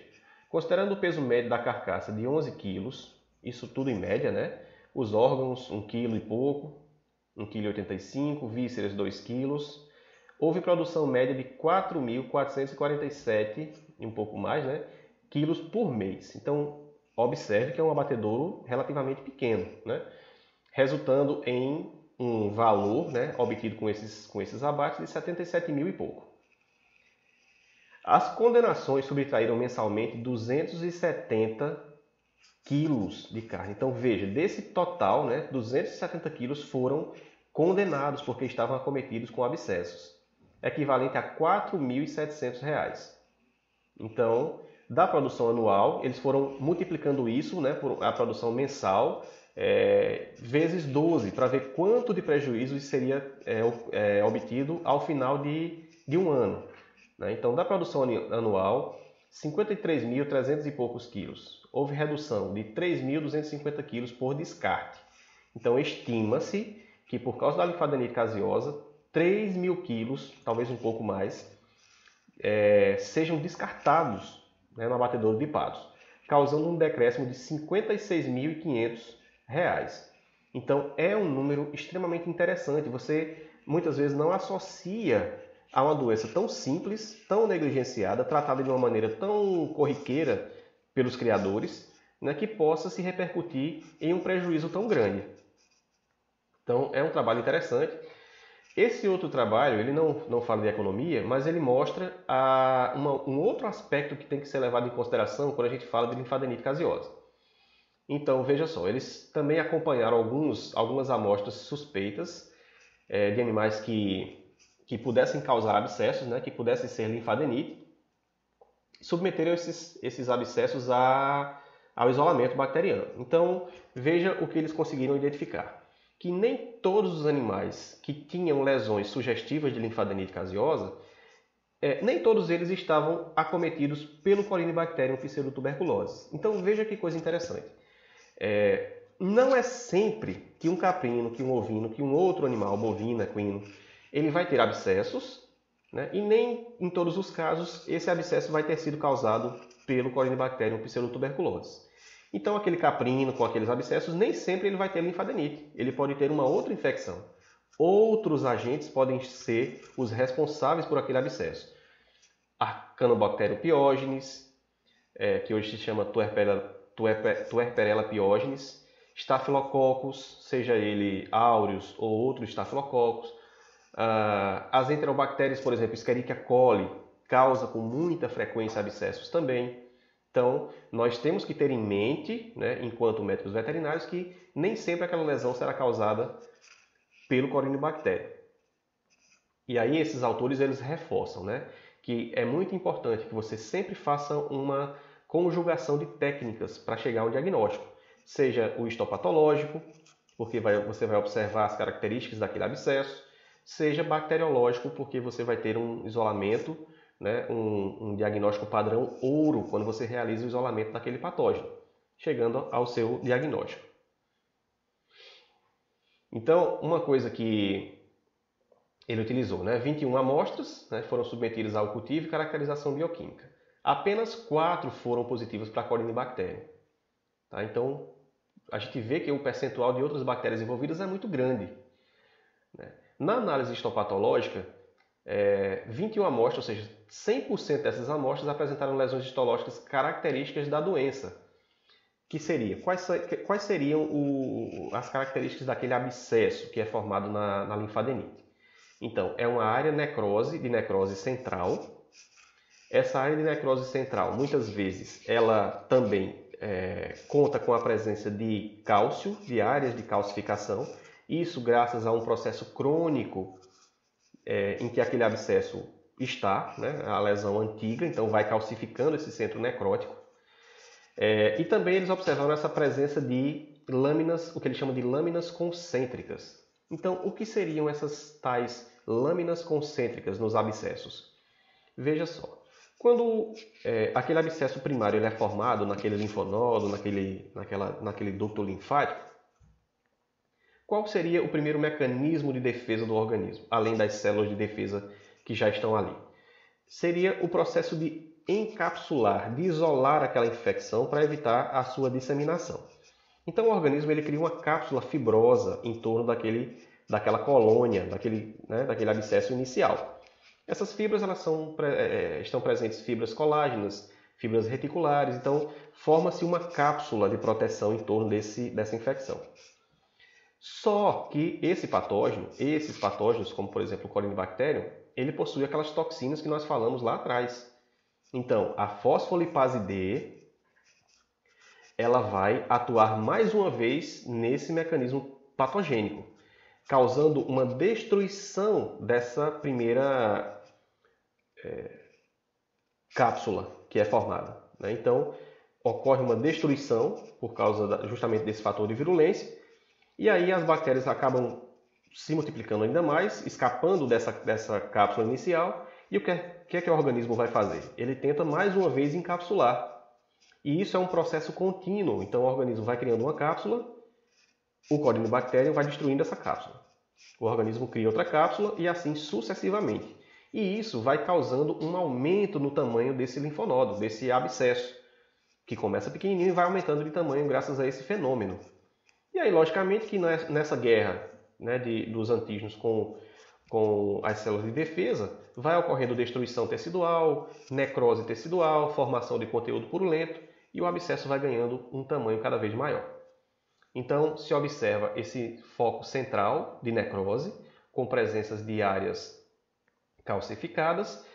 Speaker 1: considerando o peso médio da carcaça de 11 quilos, isso tudo em média, né? Os órgãos, 1 kg e pouco, 1,85 kg, vísceras 2 kg. Houve produção média de 4.447, e um pouco mais, né, quilos por mês. Então, observe que é um abatedouro relativamente pequeno, né, resultando em um valor, né, obtido com esses abates de 77 mil e pouco. As condenações subtraíram mensalmente 270 quilos de carne. Então veja, desse total, né, 270 quilos foram condenados porque estavam acometidos com abscessos, equivalente a R$ 4.700. Então, da produção anual, eles foram multiplicando isso, né, por a produção mensal, vezes 12, para ver quanto de prejuízo seria obtido ao final de um ano, né? Então, da produção anual, 53.300 e poucos quilos. Houve redução de 3.250 quilos por descarte. Então, estima-se que, por causa da linfadenite caseosa, 3.000 quilos, talvez um pouco mais, sejam descartados, né, no abatedouro de Patos, causando um decréscimo de R$ 56.500. Então, é um número extremamente interessante. Você, muitas vezes, não associa a uma doença tão simples, tão negligenciada, tratada de uma maneira tão corriqueira pelos criadores, né, que possa se repercutir em um prejuízo tão grande. Então, é um trabalho interessante. Esse outro trabalho, ele não fala de economia, mas ele mostra um outro aspecto que tem que ser levado em consideração quando a gente fala de linfadenite caseosa. Então, veja só, eles também acompanharam algumas amostras suspeitas de animais que pudessem causar abscessos, né, que pudessem ser linfadenite, submeteram esses abscessos a ao isolamento bacteriano. Então, veja o que eles conseguiram identificar. Que nem todos os animais que tinham lesões sugestivas de linfadenite caseosa, nem todos eles estavam acometidos pelo Corynebacterium pseudotuberculose. Então, veja que coisa interessante. Não é sempre que um caprino, que um ovino, que um outro animal, bovino, equino, ele vai ter abscessos, né? E nem em todos os casos esse abscesso vai ter sido causado pelo Corynebacterium pseudotuberculose. Então, aquele caprino com aqueles abscessos, nem sempre ele vai ter linfadenite. Ele pode ter uma outra infecção. Outros agentes podem ser os responsáveis por aquele abscesso. Arcanobacterium pyogenes, que hoje se chama Tuerperella pyogenes, Staphylococcus, seja ele aureus ou outro Staphylococcus. As enterobactérias, por exemplo, Escherichia coli, causa com muita frequência abscessos também. Então, nós temos que ter em mente, né, enquanto médicos veterinários, que nem sempre aquela lesão será causada pelo Corynebacterium. E aí esses autores eles reforçam, né, que é muito importante que você sempre faça uma conjugação de técnicas para chegar ao diagnóstico. Seja o histopatológico, porque você vai observar as características daquele abscesso, seja bacteriológico, porque você vai ter um isolamento, né, um diagnóstico padrão ouro quando você realiza o isolamento daquele patógeno, chegando ao seu diagnóstico. Então, uma coisa que ele utilizou, né, 21 amostras, né, foram submetidas ao cultivo e caracterização bioquímica. Apenas 4 foram positivas para Corynebacterium. Tá? Então, a gente vê que o percentual de outras bactérias envolvidas é muito grande, né? Na análise histopatológica, 21 amostras, ou seja, 100% dessas amostras apresentaram lesões histológicas características da doença. Que seria? Quais seriam as características daquele abscesso que é formado na linfadenite? Então, é uma área de necrose central. Essa área de necrose central, muitas vezes, ela também conta com a presença de cálcio, de áreas de calcificação. Isso graças a um processo crônico em que aquele abscesso está, né, a lesão antiga, então vai calcificando esse centro necrótico. E também eles observaram essa presença de lâminas, o que eles chamam de lâminas concêntricas. Então, o que seriam essas tais lâminas concêntricas nos abscessos? Veja só, quando aquele abscesso primário ele é formado naquele linfonodo, naquele ducto linfático, qual seria o primeiro mecanismo de defesa do organismo, além das células de defesa que já estão ali? Seria o processo de encapsular, de isolar aquela infecção para evitar a sua disseminação. Então o organismo ele cria uma cápsula fibrosa em torno daquela colônia, daquele abscesso inicial. Essas fibras estão presentes fibras colágenas, fibras reticulares, então forma-se uma cápsula de proteção em torno dessa infecção. Só que esses patógenos, como por exemplo o Corynebacterium, ele possui aquelas toxinas que nós falamos lá atrás. Então, a fosfolipase D, ela vai atuar mais uma vez nesse mecanismo patogênico, causando uma destruição dessa primeira cápsula que é formada, né? Então, ocorre uma destruição por causa justamente desse fator de virulência, e aí as bactérias acabam se multiplicando ainda mais, escapando dessa cápsula inicial. E o que é que o organismo vai fazer? Ele tenta mais uma vez encapsular. E isso é um processo contínuo. Então o organismo vai criando uma cápsula, o Corynebacterium vai destruindo essa cápsula. O organismo cria outra cápsula e assim sucessivamente. E isso vai causando um aumento no tamanho desse linfonodo, desse abscesso, que começa pequenininho e vai aumentando de tamanho graças a esse fenômeno. E aí, logicamente, que nessa guerra, né, dos antígenos com as células de defesa, vai ocorrendo destruição tecidual, necrose tecidual, formação de conteúdo purulento e o abscesso vai ganhando um tamanho cada vez maior. Então, se observa esse foco central de necrose, com presenças de áreas calcificadas,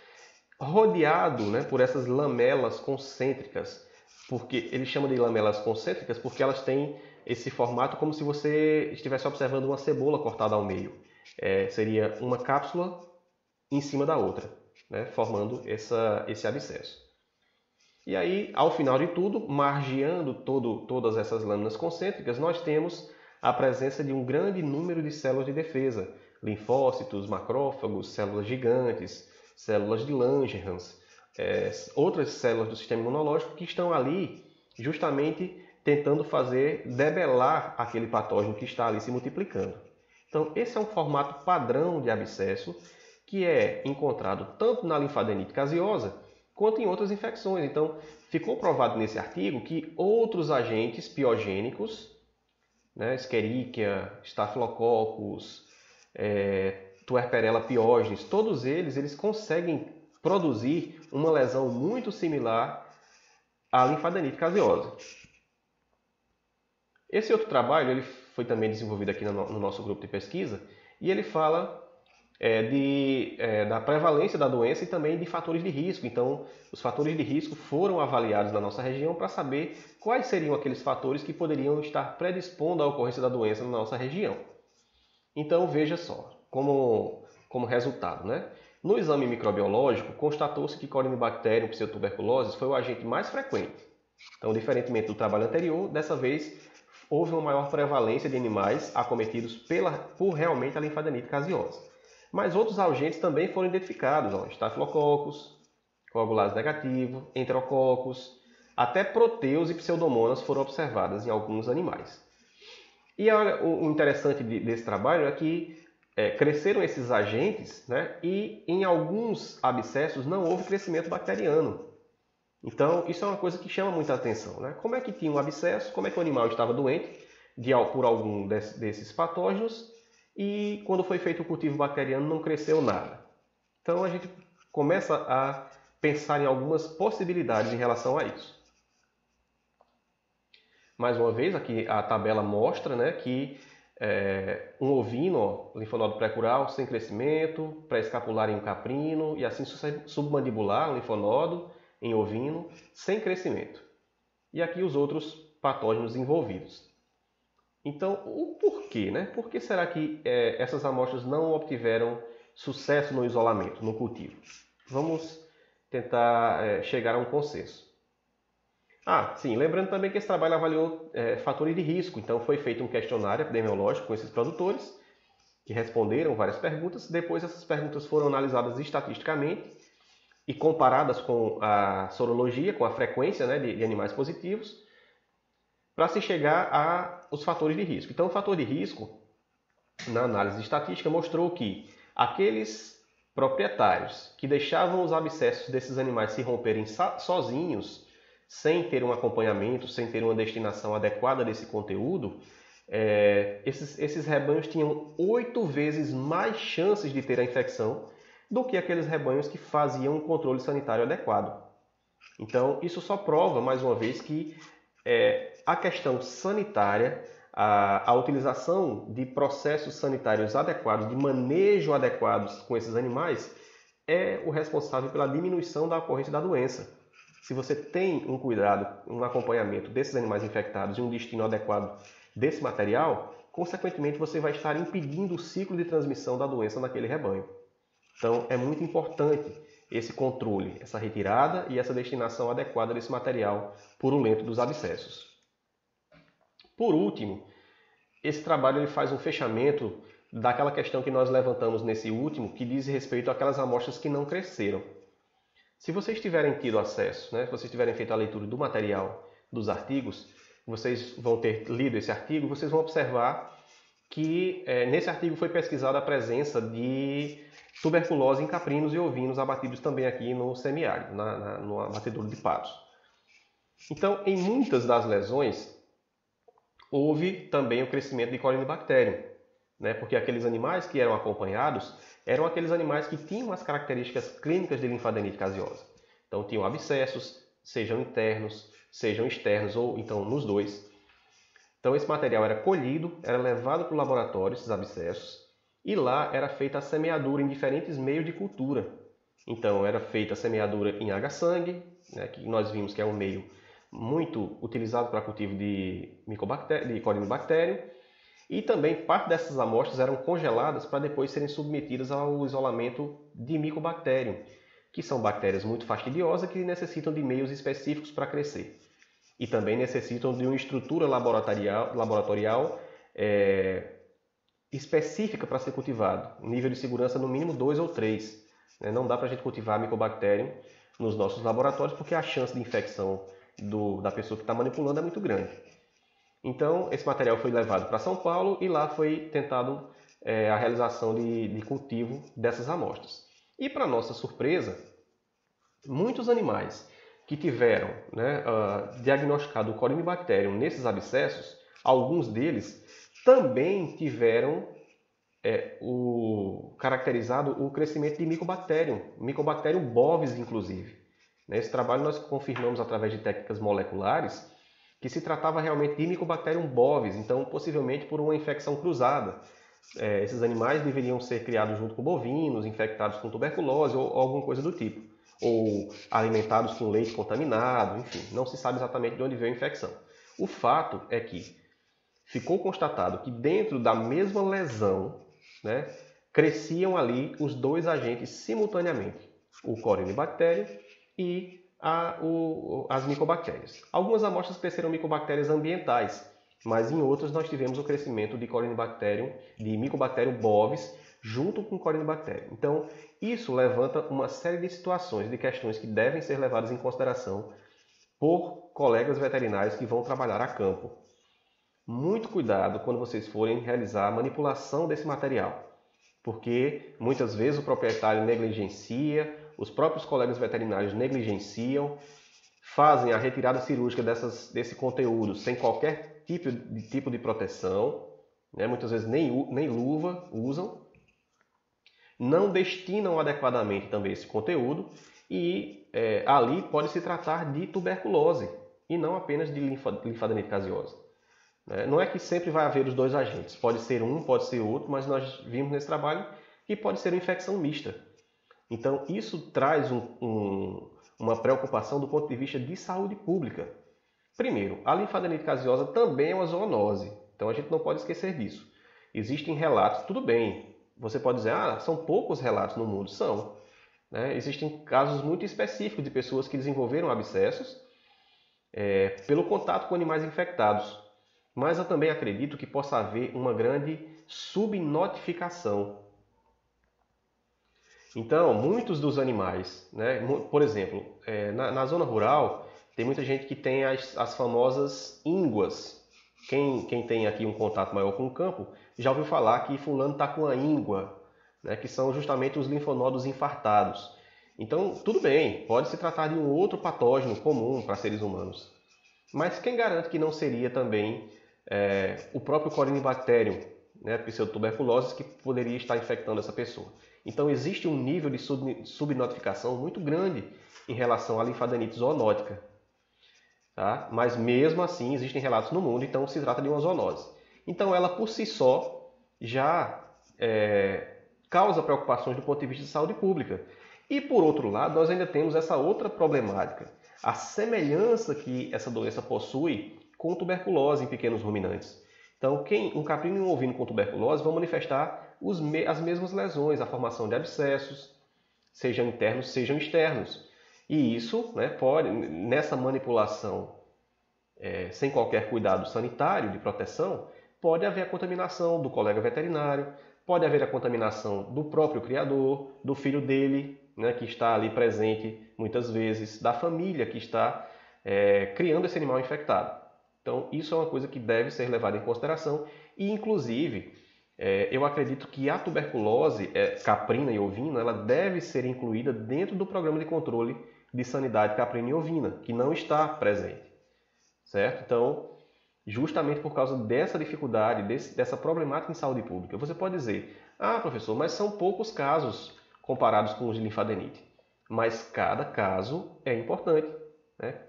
Speaker 1: rodeado, né, por essas lamelas concêntricas, porque eles chamam de lamelas concêntricas porque elas têm esse formato como se você estivesse observando uma cebola cortada ao meio. Seria uma cápsula em cima da outra, né, formando esse abscesso. E aí, ao final de tudo, margeando todas essas lâminas concêntricas, nós temos a presença de um grande número de células de defesa, linfócitos, macrófagos, células gigantes, células de Langerhans, outras células do sistema imunológico que estão ali justamente tentando debelar aquele patógeno que está ali se multiplicando. Então, esse é um formato padrão de abscesso que é encontrado tanto na linfadenite caseosa quanto em outras infecções. Então, ficou provado nesse artigo que outros agentes piogênicos, Escherichia, Staphylococcus, Tuerperella piógenes, todos eles conseguem produzir uma lesão muito similar à linfadenite caseosa. Esse outro trabalho ele foi também desenvolvido aqui no nosso grupo de pesquisa e ele fala da prevalência da doença e também de fatores de risco. Então, os fatores de risco foram avaliados na nossa região para saber quais seriam aqueles fatores que poderiam estar predispondo à ocorrência da doença na nossa região. Então, veja só, como resultado, no exame microbiológico, constatou-se que Corynebacterium pseudotuberculosis foi o agente mais frequente. Então, diferentemente do trabalho anterior, dessa vez houve uma maior prevalência de animais acometidos por realmente a linfadenite caseosa. Mas outros agentes também foram identificados, Staphylococcus, coagulase negativo, Enterococcus, até proteus e pseudomonas foram observadas em alguns animais. E o interessante desse trabalho é que cresceram esses agentes, e em alguns abscessos não houve crescimento bacteriano. Então, isso é uma coisa que chama muita atenção. Como é que tinha um abscesso, como é que o animal estava doente por algum desses patógenos e quando foi feito o cultivo bacteriano não cresceu nada. Então, a gente começa a pensar em algumas possibilidades em relação a isso. Mais uma vez, aqui a tabela mostra que um ovino, linfonodo pré-cural sem crescimento, pré-escapular em um caprino e assim submandibular, um linfonodo em ovino sem crescimento. E aqui os outros patógenos envolvidos. Então, o porquê? Por que será que essas amostras não obtiveram sucesso no isolamento, no cultivo? Vamos tentar chegar a um consenso. Sim, lembrando também que esse trabalho avaliou fatores de risco. Então, foi feito um questionário epidemiológico com esses produtores, que responderam várias perguntas. Depois, essas perguntas foram analisadas estatisticamente e comparadas com a sorologia, com a frequência de animais positivos, para se chegar aos fatores de risco. Então, o fator de risco, na análise estatística, mostrou que aqueles proprietários que deixavam os abscessos desses animais se romperem sozinhos, sem ter um acompanhamento, sem ter uma destinação adequada desse conteúdo, esses rebanhos tinham 8 vezes mais chances de ter a infecção do que aqueles rebanhos que faziam um controle sanitário adequado. Então, isso só prova, mais uma vez, que a questão sanitária, a utilização de processos sanitários adequados, de manejo adequados com esses animais, é o responsável pela diminuição da ocorrência da doença. Se você tem um cuidado, um acompanhamento desses animais infectados e um destino adequado desse material, consequentemente você vai estar impedindo o ciclo de transmissão da doença naquele rebanho. Então, é muito importante esse controle, essa retirada e essa destinação adequada desse material purulento dos abscessos. Por último, esse trabalho ele faz um fechamento daquela questão que nós levantamos nesse último, que diz respeito àquelas amostras que não cresceram. Se vocês tiverem tido acesso, se vocês tiverem feito a leitura do material dos artigos, vocês vão ter lido esse artigo, vocês vão observar que nesse artigo foi pesquisada a presença de tuberculose em caprinos e ovinos abatidos também aqui no semiárido, no abatedouro de patos. Então, em muitas das lesões, houve também o crescimento de Corynebacterium, porque aqueles animais que eram acompanhados eram aqueles animais que tinham as características clínicas de linfadenite caseosa. Então, tinham abscessos, sejam internos, sejam externos ou então nos dois. Então, esse material era colhido, era levado para o laboratório, esses abscessos, e lá era feita a semeadura em diferentes meios de cultura. Então, era feita a semeadura em H-sangue, que nós vimos que é um meio muito utilizado para cultivo de Corynebacterium, e também parte dessas amostras eram congeladas para depois serem submetidas ao isolamento de Mycobacterium, que são bactérias muito fastidiosas que necessitam de meios específicos para crescer. E também necessitam de uma estrutura laboratorial específica para ser cultivado. Um nível de segurança no mínimo 2 ou 3. Não dá para a gente cultivar Mycobacterium nos nossos laboratórios porque a chance de infecção da pessoa que está manipulando é muito grande. Então, esse material foi levado para São Paulo e lá foi tentado a realização de cultivo dessas amostras. E, para nossa surpresa, muitos animais que tiveram diagnosticado o Corynebacterium nesses abscessos, alguns deles também tiveram caracterizado o crescimento de Mycobacterium bovis, inclusive. Nesse trabalho nós confirmamos através de técnicas moleculares que se tratava realmente de Mycobacterium bovis, então possivelmente por uma infecção cruzada. Esses animais deveriam ser criados junto com bovinos, infectados com tuberculose ou alguma coisa do tipo. Ou alimentados com leite contaminado, enfim, não se sabe exatamente de onde veio a infecção. O fato é que ficou constatado que dentro da mesma lesão, cresciam ali os dois agentes simultaneamente, o Corynebacterium e as micobactérias. Algumas amostras cresceram micobactérias ambientais, mas em outras nós tivemos o crescimento de Mycobacterium bovis junto com Corynebacterium. Então, isso levanta uma série de situações, de questões que devem ser levadas em consideração por colegas veterinários que vão trabalhar a campo. Muito cuidado quando vocês forem realizar a manipulação desse material, porque muitas vezes o proprietário negligencia, os próprios colegas veterinários negligenciam, fazem a retirada cirúrgica desse conteúdo sem qualquer tipo de proteção, muitas vezes nem luva usam, não destinam adequadamente também esse conteúdo e ali pode se tratar de tuberculose e não apenas de linfadenite caseosa. Não é que sempre vai haver os dois agentes, pode ser um, pode ser outro, mas nós vimos nesse trabalho que pode ser uma infecção mista. Então isso traz uma preocupação do ponto de vista de saúde pública. Primeiro, a linfadenite caseosa também é uma zoonose, então a gente não pode esquecer disso. Existem relatos, tudo bem, você pode dizer, são poucos relatos no mundo, são. Existem casos muito específicos de pessoas que desenvolveram abscessos pelo contato com animais infectados. Mas eu também acredito que possa haver uma grande subnotificação. Então, muitos dos animais, por exemplo, na zona rural, tem muita gente que tem as famosas ínguas. Quem tem aqui um contato maior com o campo, já ouviu falar que fulano está com a íngua, que são justamente os linfonodos infartados. Então, tudo bem, pode se tratar de um outro patógeno comum para seres humanos. Mas quem garante que não seria também o próprio Corynebacterium, pseudotuberculose, que poderia estar infectando essa pessoa? Então existe um nível de subnotificação muito grande em relação à linfadenite zoonótica. Tá? Mas mesmo assim existem relatos no mundo, então se trata de uma zoonose. Então ela por si só já causa preocupações do ponto de vista de saúde pública. E por outro lado, nós ainda temos essa outra problemática, a semelhança que essa doença possui com tuberculose em pequenos ruminantes. Então, um caprino e um ovino com tuberculose vão manifestar as mesmas lesões, a formação de abscessos, sejam internos, sejam externos. E isso pode, nessa manipulação sem qualquer cuidado sanitário de proteção, pode haver a contaminação do colega veterinário, pode haver a contaminação do próprio criador, do filho dele, que está ali presente muitas vezes, da família que está criando esse animal infectado. Então, isso é uma coisa que deve ser levada em consideração e, inclusive, eu acredito que a tuberculose caprina e ovina ela deve ser incluída dentro do programa de controle de sanidade caprina e ovina, que não está presente. Certo? Então, justamente por causa dessa dificuldade, dessa problemática em saúde pública, você pode dizer, professor, mas são poucos casos comparados com os de linfadenite. Mas cada caso é importante.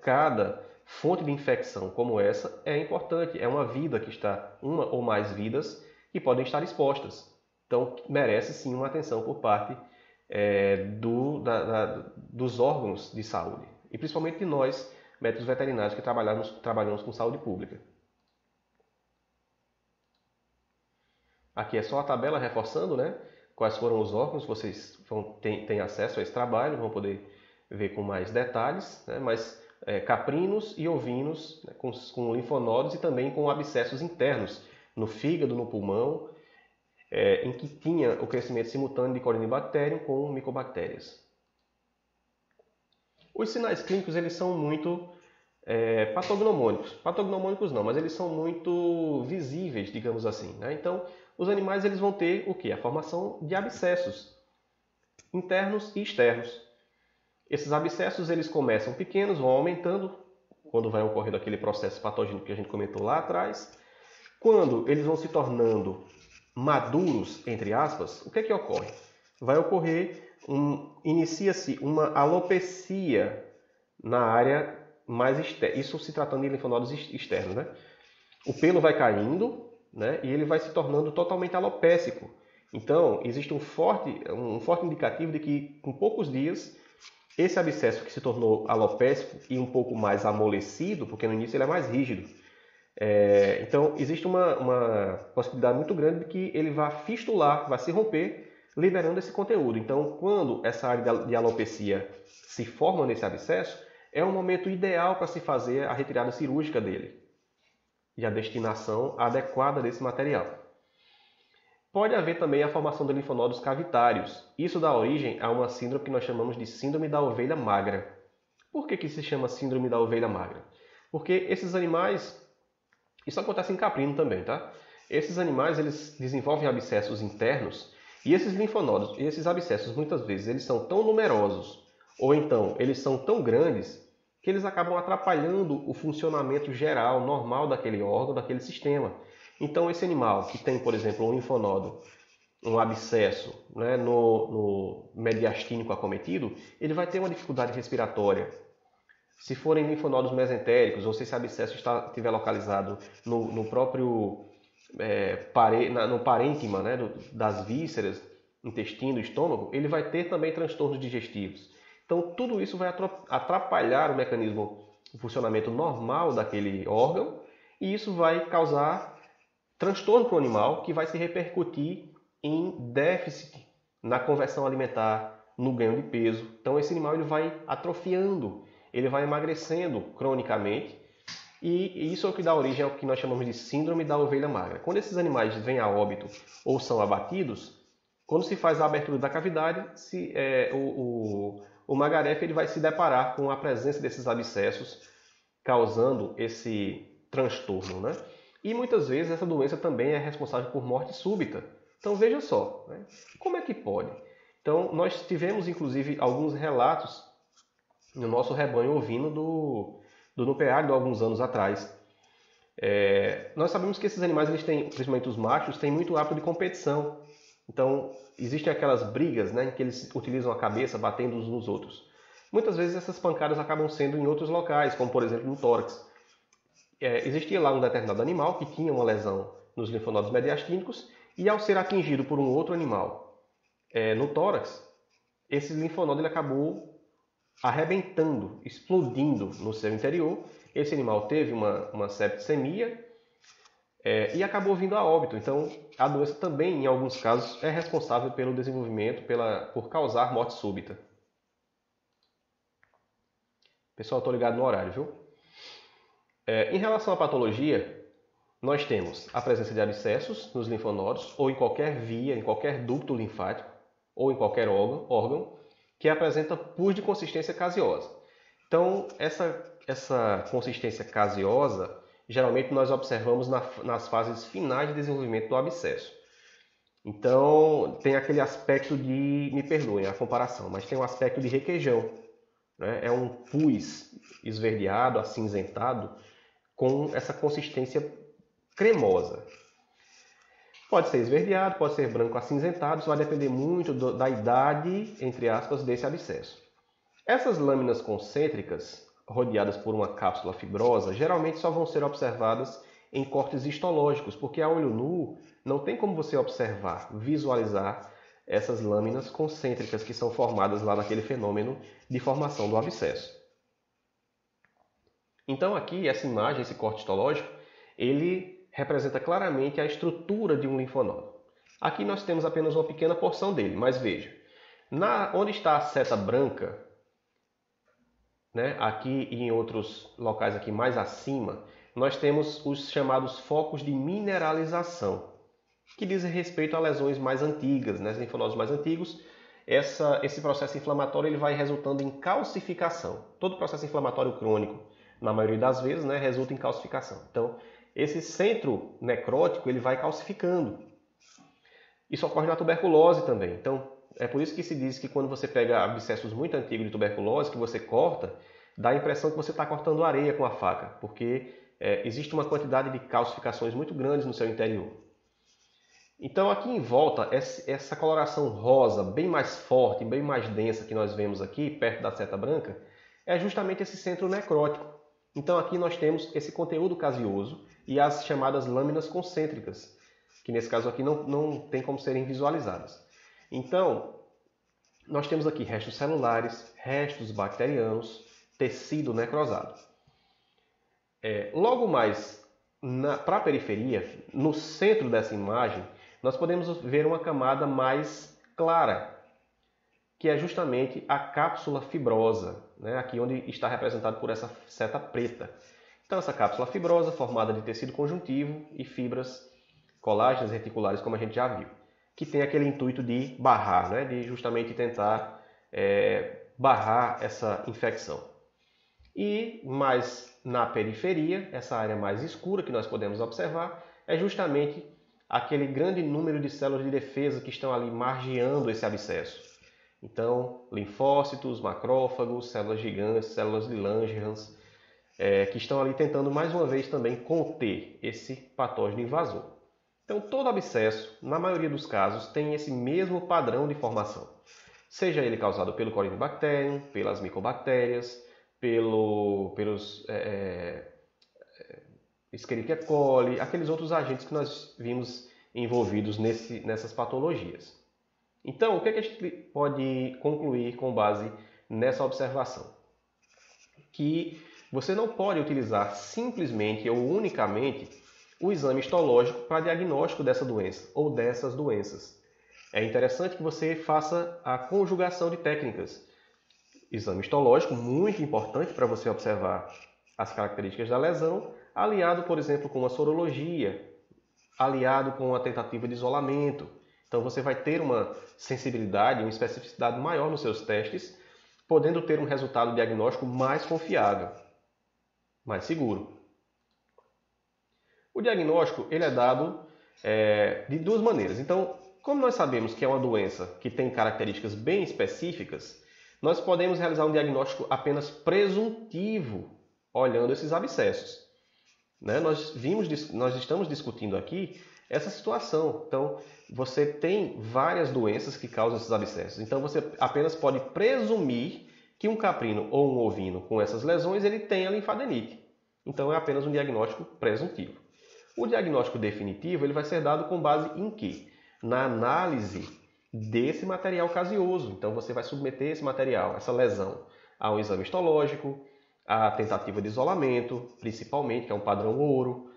Speaker 1: Cada fonte de infecção como essa é importante. É uma vida que está, uma ou mais vidas que podem estar expostas. Então, merece sim uma atenção por parte dos órgãos de saúde. E principalmente de nós, médicos veterinários que trabalhamos com saúde pública. Aqui é só a tabela reforçando, quais foram os órgãos, vocês têm acesso a esse trabalho, vão poder ver com mais detalhes, né? Mas caprinos e ovinos, né, com linfonodos e também com abscessos internos no fígado, no pulmão, em que tinha o crescimento simultâneo de Corynebacterium com micobactérias. Os sinais clínicos eles são muito patognomônicos. Patognomônicos não, mas eles são muito visíveis, digamos assim, né? Então, os animais eles vão ter o quê? A formação de abscessos internos e externos. Esses abscessos eles começam pequenos, vão aumentando quando vai ocorrendo aquele processo patógeno que a gente comentou lá atrás. Quando eles vão se tornando maduros, entre aspas, o que é que ocorre? Vai ocorrer, inicia-se uma alopecia na área mais externa, isso se tratando de linfonodos externos, né? O pelo vai caindo, né? E ele vai se tornando totalmente alopécico. Então, existe um forte indicativo de que, com poucos dias, esse abscesso que se tornou alopécico e um pouco mais amolecido, porque no início ele é mais rígido, então existe uma possibilidade muito grande de que ele vá fistular, vai se romper, liberando esse conteúdo. Então, quando essa área de alopecia se forma nesse abscesso, é um momento ideal para se fazer a retirada cirúrgica dele e a destinação adequada desse material. Pode haver também a formação de linfonodos cavitários. Isso dá origem a uma síndrome que nós chamamos de síndrome da ovelha magra. Por que se chama síndrome da ovelha magra? Porque esses animais, isso acontece em caprino também, tá? Esses animais eles desenvolvem abscessos internos e esses linfonodos, esses abscessos muitas vezes eles são tão numerosos ou então eles são tão grandes que eles acabam atrapalhando o funcionamento geral, normal daquele órgão, daquele sistema. Então, esse animal que tem, por exemplo, um linfonodo, um abscesso, né, no mediastínio acometido, ele vai ter uma dificuldade respiratória. Se forem linfonodos mesentéricos, ou se esse abscesso estiver localizado no próprio no parênquima, né, das vísceras, intestino, estômago, ele vai ter também transtornos digestivos. Então, tudo isso vai atrapalhar o mecanismo, o funcionamento normal daquele órgão, e isso vai causar transtorno para o animal, que vai se repercutir em déficit na conversão alimentar, no ganho de peso. Então, esse animal ele vai atrofiando, ele vai emagrecendo cronicamente, e isso é o que dá origem ao que nós chamamos de síndrome da ovelha magra. Quando esses animais vêm a óbito ou são abatidos, quando se faz a abertura da cavidade, o magarefe ele vai se deparar com a presença desses abscessos, causando esse transtorno, né? E muitas vezes essa doença também é responsável por morte súbita. Então veja só, né? Como é que pode? Então nós tivemos inclusive alguns relatos no nosso rebanho ovino do Nupeárido há alguns anos atrás. Nós sabemos que esses animais, eles têm, principalmente os machos, têm muito hábito de competição. Então existem aquelas brigas, né, em que eles utilizam a cabeça batendo uns nos outros. Muitas vezes essas pancadas acabam sendo em outros locais, como por exemplo no tórax. Existia lá um determinado animal que tinha uma lesão nos linfonodos mediastínicos e ao ser atingido por um outro animal no tórax, esse linfonodo ele acabou arrebentando, explodindo no seu interior. Esse animal teve uma septicemia e acabou vindo a óbito. Então, a doença também, em alguns casos, é responsável pelo desenvolvimento, por causar morte súbita. Pessoal, estou ligado no horário, viu? Em relação à patologia, nós temos a presença de abscessos nos linfonodos ou em qualquer via, em qualquer ducto linfático ou em qualquer órgão que apresenta pus de consistência caseosa. Então, essa consistência caseosa, geralmente nós observamos nas fases finais de desenvolvimento do abscesso. Então, tem aquele aspecto de, me perdoem a comparação, mas tem um aspecto de requeijão, né? É um pus esverdeado, acinzentado, com essa consistência cremosa. Pode ser esverdeado, pode ser branco acinzentado, isso vai depender muito da idade, entre aspas, desse abscesso. Essas lâminas concêntricas, rodeadas por uma cápsula fibrosa, geralmente só vão ser observadas em cortes histológicos, porque a olho nu não tem como você observar, visualizar essas lâminas concêntricas que são formadas lá naquele fenômeno de formação do abscesso. Então aqui, essa imagem, esse corte histológico, ele representa claramente a estrutura de um linfonodo. Aqui nós temos apenas uma pequena porção dele, mas veja, onde está a seta branca, né, aqui e em outros locais aqui mais acima, nós temos os chamados focos de mineralização, que dizem respeito a lesões mais antigas, né, linfonodos mais antigos. Esse processo inflamatório ele vai resultando em calcificação. Todo processo inflamatório crônico, na maioria das vezes, né, resulta em calcificação. Então, esse centro necrótico ele vai calcificando. Isso ocorre na tuberculose também. Então, é por isso que se diz que quando você pega abscessos muito antigos de tuberculose, que você corta, dá a impressão que você está cortando areia com a faca, porque existe uma quantidade de calcificações muito grandes no seu interior. Então, aqui em volta, essa coloração rosa, bem mais forte, bem mais densa que nós vemos aqui, perto da seta branca, é justamente esse centro necrótico. Então, aqui nós temos esse conteúdo caseoso e as chamadas lâminas concêntricas, que nesse caso aqui não tem como serem visualizadas. Então, nós temos aqui restos celulares, restos bacterianos, tecido necrosado. Logo mais para a periferia, no centro dessa imagem, nós podemos ver uma camada mais clara, que é justamente a cápsula fibrosa, né? Aqui onde está representado por essa seta preta. Então, essa cápsula fibrosa, formada de tecido conjuntivo e fibras colágenas reticulares, como a gente já viu, que tem aquele intuito de barrar, né? De justamente tentar barrar essa infecção. E mais na periferia, essa área mais escura que nós podemos observar, é justamente aquele grande número de células de defesa que estão ali margeando esse abscesso. Então, linfócitos, macrófagos, células gigantes, células de Langerhans, que estão ali tentando mais uma vez também conter esse patógeno invasor. Então, todo abscesso, na maioria dos casos, tem esse mesmo padrão de formação. Seja ele causado pelo Corynebacterium, pelas micobactérias, pelos Escherichia coli, aqueles outros agentes que nós vimos envolvidos nessas patologias. Então, o que a gente pode concluir com base nessa observação? Que você não pode utilizar simplesmente ou unicamente o exame histológico para diagnóstico dessa doença ou dessas doenças. É interessante que você faça a conjugação de técnicas. Exame histológico, muito importante para você observar as características da lesão, aliado, por exemplo, com uma sorologia, aliado com uma tentativa de isolamento. Então você vai ter uma sensibilidade, uma especificidade maior nos seus testes, podendo ter um resultado diagnóstico mais confiável, mais seguro. O diagnóstico ele é dado de duas maneiras. Então, como nós sabemos que é uma doença que tem características bem específicas, nós podemos realizar um diagnóstico apenas presuntivo, olhando esses abscessos. Né? Nós estamos discutindo aqui essa situação. Então, você tem várias doenças que causam esses abscessos. Então, você apenas pode presumir que um caprino ou um ovino com essas lesões ele tenha linfadenite. Então, é apenas um diagnóstico presuntivo. O diagnóstico definitivo ele vai ser dado com base em quê? Na análise desse material caseoso. Então, você vai submeter esse material, essa lesão, a um exame histológico, a tentativa de isolamento, principalmente, que é um padrão ouro.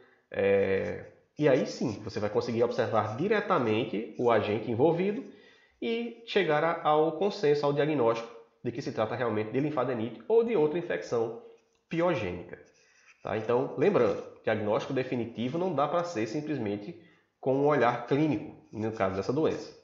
Speaker 1: E aí sim, você vai conseguir observar diretamente o agente envolvido e chegar ao consenso, ao diagnóstico de que se trata realmente de linfadenite ou de outra infecção piogênica. Tá? Então, lembrando, diagnóstico definitivo não dá para ser simplesmente com um olhar clínico, no caso dessa doença.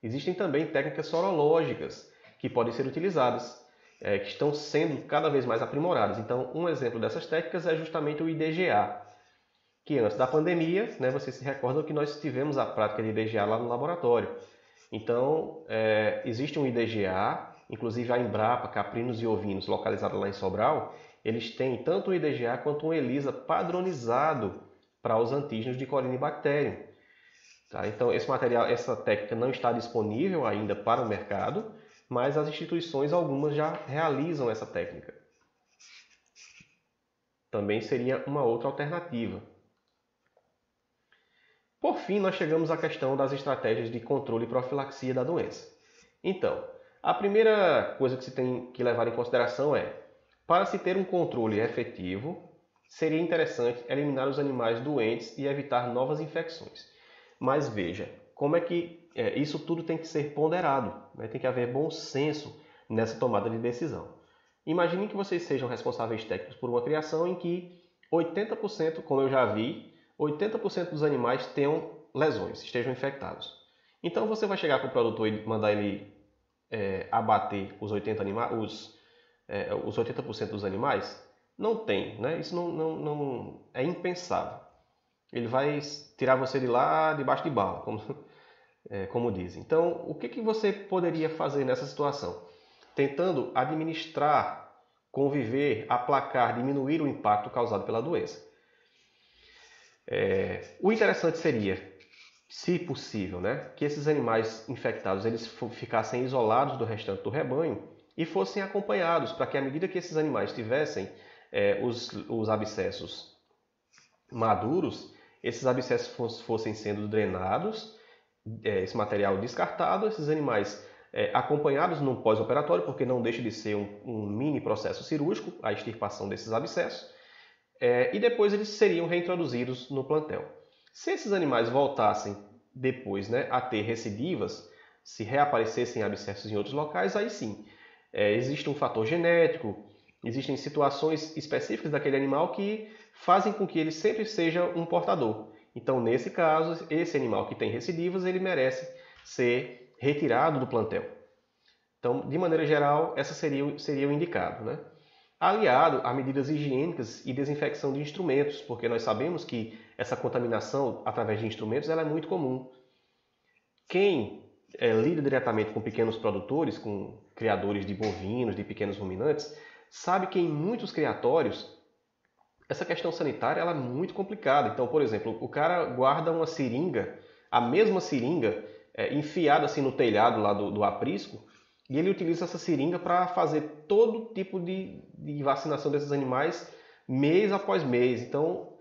Speaker 1: Existem também técnicas sorológicas que podem ser utilizadas, que estão sendo cada vez mais aprimoradas. Então, um exemplo dessas técnicas é justamente o IDGA, que antes da pandemia, né, vocês se recordam que nós tivemos a prática de IDGA lá no laboratório. Então, existe um IDGA, inclusive a Embrapa, caprinos e ovinos, localizada lá em Sobral, eles têm tanto o IDGA quanto um ELISA padronizado para os antígenos de Corynebacterium. Tá? Então, essa técnica não está disponível ainda para o mercado, mas as instituições, algumas já realizam essa técnica. Também seria uma outra alternativa. Por fim, nós chegamos à questão das estratégias de controle e profilaxia da doença. Então, a primeira coisa que se tem que levar em consideração é, para se ter um controle efetivo, seria interessante eliminar os animais doentes e evitar novas infecções. Mas veja, como é que isso tudo tem que ser ponderado, né? Tem que haver bom senso nessa tomada de decisão. Imagine que vocês sejam responsáveis técnicos por uma criação em que 80%, como eu já vi, 80% dos animais tenham lesões, estejam infectados. Então você vai chegar para o produtor e mandar ele abater os 80% dos animais? Não tem, né? Isso não é impensável. Ele vai tirar você de lá debaixo de bala, como dizem. Então, o que você poderia fazer nessa situação? Tentando administrar, conviver, aplacar, diminuir o impacto causado pela doença. O interessante seria, se possível, né, que esses animais infectados eles ficassem isolados do restante do rebanho e fossem acompanhados, para que à medida que esses animais tivessem os abscessos maduros, esses abscessos fossem sendo drenados, esse material descartado, esses animais acompanhados no pós-operatório, porque não deixa de ser um mini processo cirúrgico, a extirpação desses abscessos, e depois eles seriam reintroduzidos no plantel. Se esses animais voltassem depois, né, a ter recidivas, se reaparecessem abscessos em outros locais, aí sim, existe um fator genético, existem situações específicas daquele animal que fazem com que ele sempre seja um portador. Então, nesse caso, esse animal que tem recidivas, ele merece ser retirado do plantel. Então, de maneira geral, essa seria o indicado, né? Aliado a medidas higiênicas e desinfecção de instrumentos, porque nós sabemos que essa contaminação através de instrumentos ela é muito comum. Quem lida diretamente com pequenos produtores, com criadores de bovinos, de pequenos ruminantes, sabe que em muitos criatórios essa questão sanitária ela é muito complicada. Então, por exemplo, o cara guarda uma seringa, a mesma seringa, enfiada assim no telhado lá do aprisco, e ele utiliza essa seringa para fazer todo tipo de vacinação desses animais mês após mês. Então,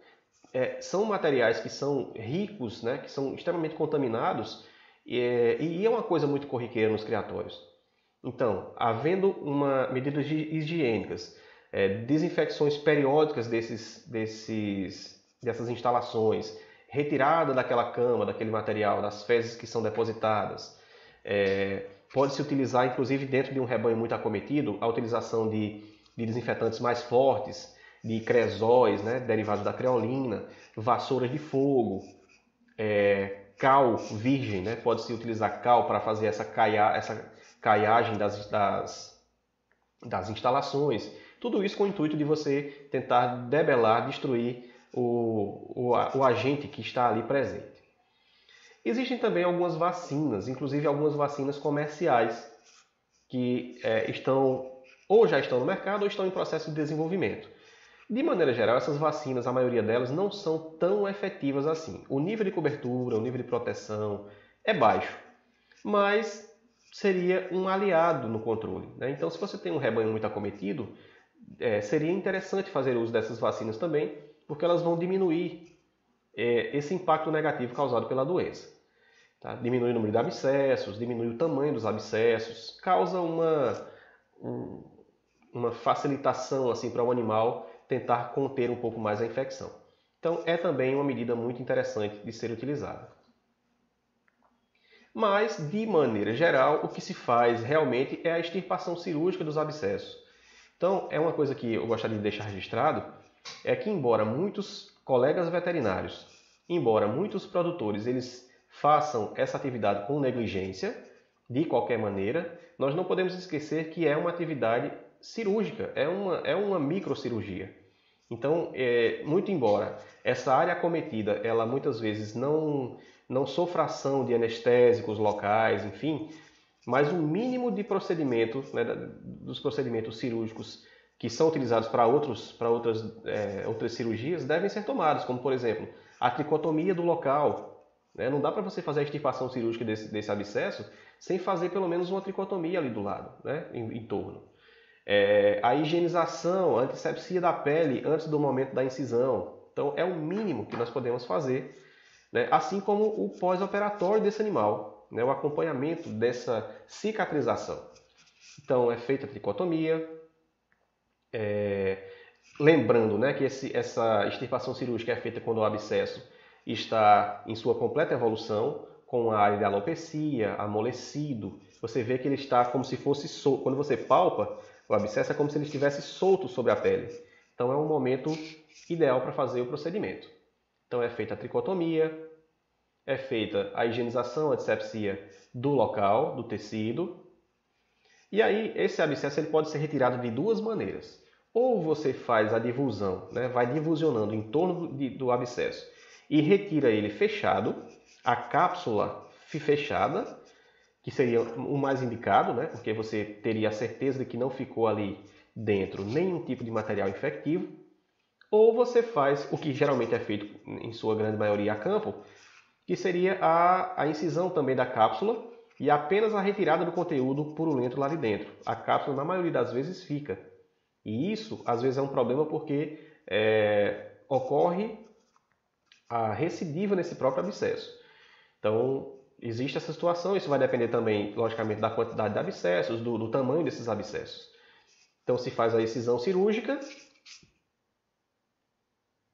Speaker 1: são materiais que são ricos, né, que são extremamente contaminados, e é uma coisa muito corriqueira nos criatórios. Então, havendo medidas higiênicas, desinfecções periódicas dessas instalações, retirada daquela cama, daquele material, das fezes que são depositadas, pode-se utilizar, inclusive dentro de um rebanho muito acometido, a utilização de desinfetantes mais fortes, de cresóis, né, derivados da creolina, vassouras de fogo, cal virgem, né, pode-se utilizar cal para fazer essa caiagem das instalações. Tudo isso com o intuito de você tentar debelar, destruir o agente que está ali presente. Existem também algumas vacinas, inclusive algumas vacinas comerciais, que já estão no mercado ou estão em processo de desenvolvimento. De maneira geral, essas vacinas, a maioria delas, não são tão efetivas assim. O nível de cobertura, o nível de proteção é baixo, mas seria um aliado no controle, né? Então, se você tem um rebanho muito acometido, seria interessante fazer uso dessas vacinas também, porque elas vão diminuir esse impacto negativo causado pela doença. Tá? Diminui o número de abscessos, diminui o tamanho dos abscessos, causa uma facilitação assim, para o animal tentar conter um pouco mais a infecção. Então, é também uma medida muito interessante de ser utilizada. Mas, de maneira geral, o que se faz realmente é a extirpação cirúrgica dos abscessos. Então, é uma coisa que eu gostaria de deixar registrado, é que embora muitos colegas veterinários, embora muitos produtores, eles façam essa atividade com negligência, de qualquer maneira, nós não podemos esquecer que é uma atividade cirúrgica, é uma microcirurgia. Então, muito embora essa área acometida, ela muitas vezes não sofra ação de anestésicos locais, enfim, mas o mínimo de procedimentos, né, dos procedimentos cirúrgicos que são utilizados para outras cirurgias devem ser tomados, como por exemplo, a tricotomia do local. Né? Não dá para você fazer a extirpação cirúrgica desse abscesso sem fazer pelo menos uma tricotomia ali do lado, né, em torno. A higienização, a antissepsia da pele antes do momento da incisão. Então, é o mínimo que nós podemos fazer, né? Assim como o pós-operatório desse animal, né? O acompanhamento dessa cicatrização. Então, é feita a tricotomia, lembrando, né, que essa extirpação cirúrgica é feita quando o abscesso está em sua completa evolução, com a área de alopecia, amolecido. Você vê que ele está como se fosse solto. Quando você palpa, o abscesso é como se ele estivesse solto sobre a pele. Então é um momento ideal para fazer o procedimento. Então é feita a tricotomia, é feita a higienização, a antisepsia do local, do tecido. E aí esse abscesso ele pode ser retirado de duas maneiras. Ou você faz a difusão, né, vai difusionando em torno do abscesso e retira ele fechado, a cápsula fechada, que seria o mais indicado, né, porque você teria a certeza de que não ficou ali dentro nenhum tipo de material infectivo. Ou você faz o que geralmente é feito em sua grande maioria a campo, que seria a incisão também da cápsula e apenas a retirada do conteúdo purulento lá de dentro. A cápsula, na maioria das vezes, fica. E isso, às vezes, é um problema porque ocorre a recidiva nesse próprio abscesso. Então, existe essa situação. Isso vai depender também, logicamente, da quantidade de abscessos, do tamanho desses abscessos. Então, se faz a excisão cirúrgica,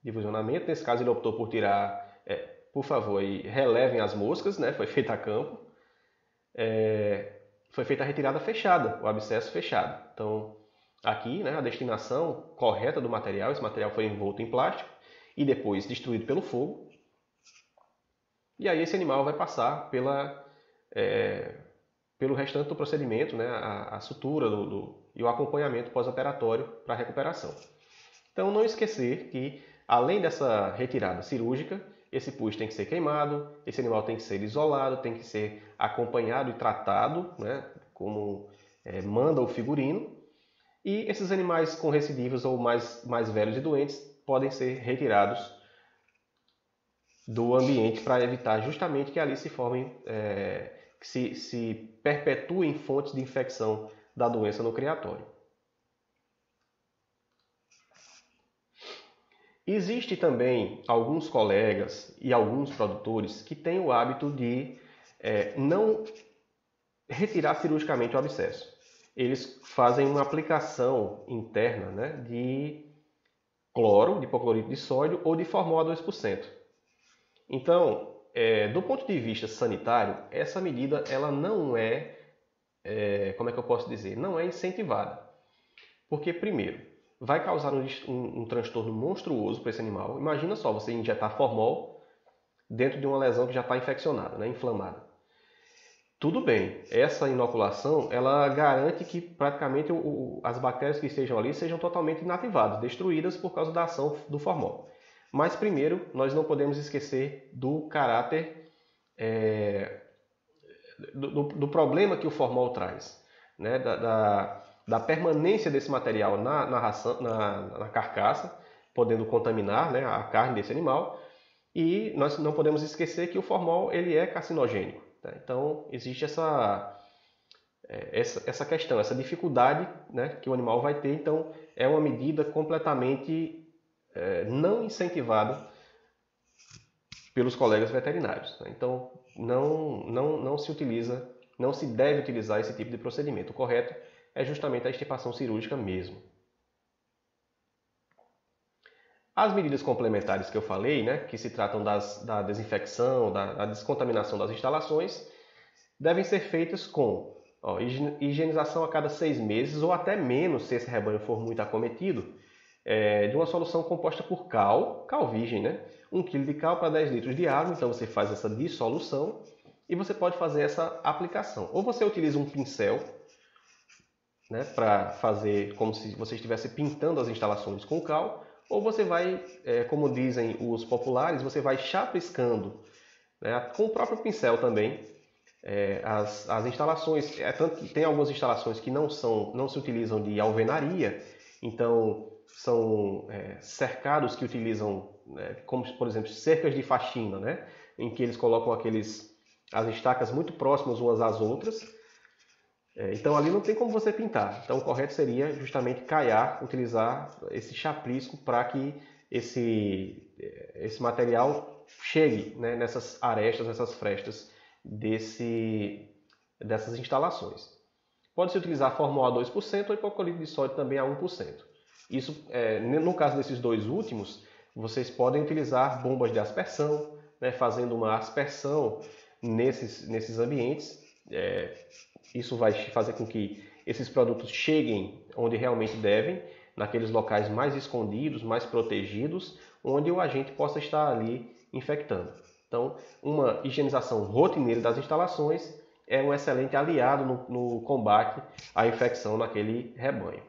Speaker 1: divisionamento. Nesse caso, ele optou por tirar, por favor, e relevem as moscas, né? Foi feita a campo. Foi feita a retirada fechada, o abscesso fechado. Então, aqui, né, a destinação correta do material, esse material foi envolto em plástico e depois destruído pelo fogo. E aí esse animal vai passar pelo restante do procedimento, né, a sutura e o acompanhamento pós-operatório para a recuperação. Então, não esquecer que, além dessa retirada cirúrgica, esse pus tem que ser queimado, esse animal tem que ser isolado, tem que ser acompanhado e tratado, né, como manda o figurino. E esses animais com recidivas ou mais velhos e doentes podem ser retirados do ambiente para evitar justamente que ali se formem, que se perpetuem fontes de infecção da doença no criatório. Existe também alguns colegas e alguns produtores que têm o hábito de não retirar cirurgicamente o abscesso. Eles fazem uma aplicação interna, né, de cloro, de hipoclorito de sódio ou de formol a 2%. Então, do ponto de vista sanitário, essa medida ela não como é que eu posso dizer? Não é incentivada. Porque, primeiro, vai causar um transtorno monstruoso para esse animal. Imagina só, você injetar formol dentro de uma lesão que já está infeccionada, né, inflamada. Tudo bem, essa inoculação ela garante que praticamente as bactérias que estejam ali sejam totalmente inativadas, destruídas por causa da ação do formol. Mas primeiro, nós não podemos esquecer do caráter, do problema que o formol traz, né? Da permanência desse material na carcaça, podendo contaminar, né, a carne desse animal. E nós não podemos esquecer que o formol ele é carcinogênico. Então, existe essa questão, essa dificuldade, né, que o animal vai ter. Então, é uma medida completamente não incentivada pelos colegas veterinários. Então, não se utiliza, não se deve utilizar esse tipo de procedimento. O correto é justamente a extirpação cirúrgica mesmo. As medidas complementares que eu falei, né, que se tratam da desinfecção, da descontaminação das instalações, devem ser feitas com higienização a cada 6 meses ou até menos, se esse rebanho for muito acometido, de uma solução composta por cal virgem, né? 1 kg de cal para 10 litros de água, então você faz essa dissolução e você pode fazer essa aplicação. Ou você utiliza um pincel, né, para fazer como se você estivesse pintando as instalações com cal, ou você vai, como dizem os populares, você vai chapiscando, né, com o próprio pincel também, as instalações. Tanto que tem algumas instalações que não se utilizam de alvenaria, então são cercados que utilizam, como por exemplo, cercas de faxina, né, em que eles colocam as estacas muito próximas umas às outras. Então ali não tem como você pintar. Então o correto seria justamente caiar, utilizar esse chaprisco para que esse material chegue, né, nessas arestas, nessas frestas dessas instalações. Pode-se utilizar formol a 2% ou hipoclorito de sódio também a 1%. Isso, no caso desses dois últimos, vocês podem utilizar bombas de aspersão, né, fazendo uma aspersão nesses ambientes. Isso vai fazer com que esses produtos cheguem onde realmente devem, naqueles locais mais escondidos, mais protegidos, onde o agente possa estar ali infectando. Então, uma higienização rotineira das instalações é um excelente aliado no combate à infecção naquele rebanho.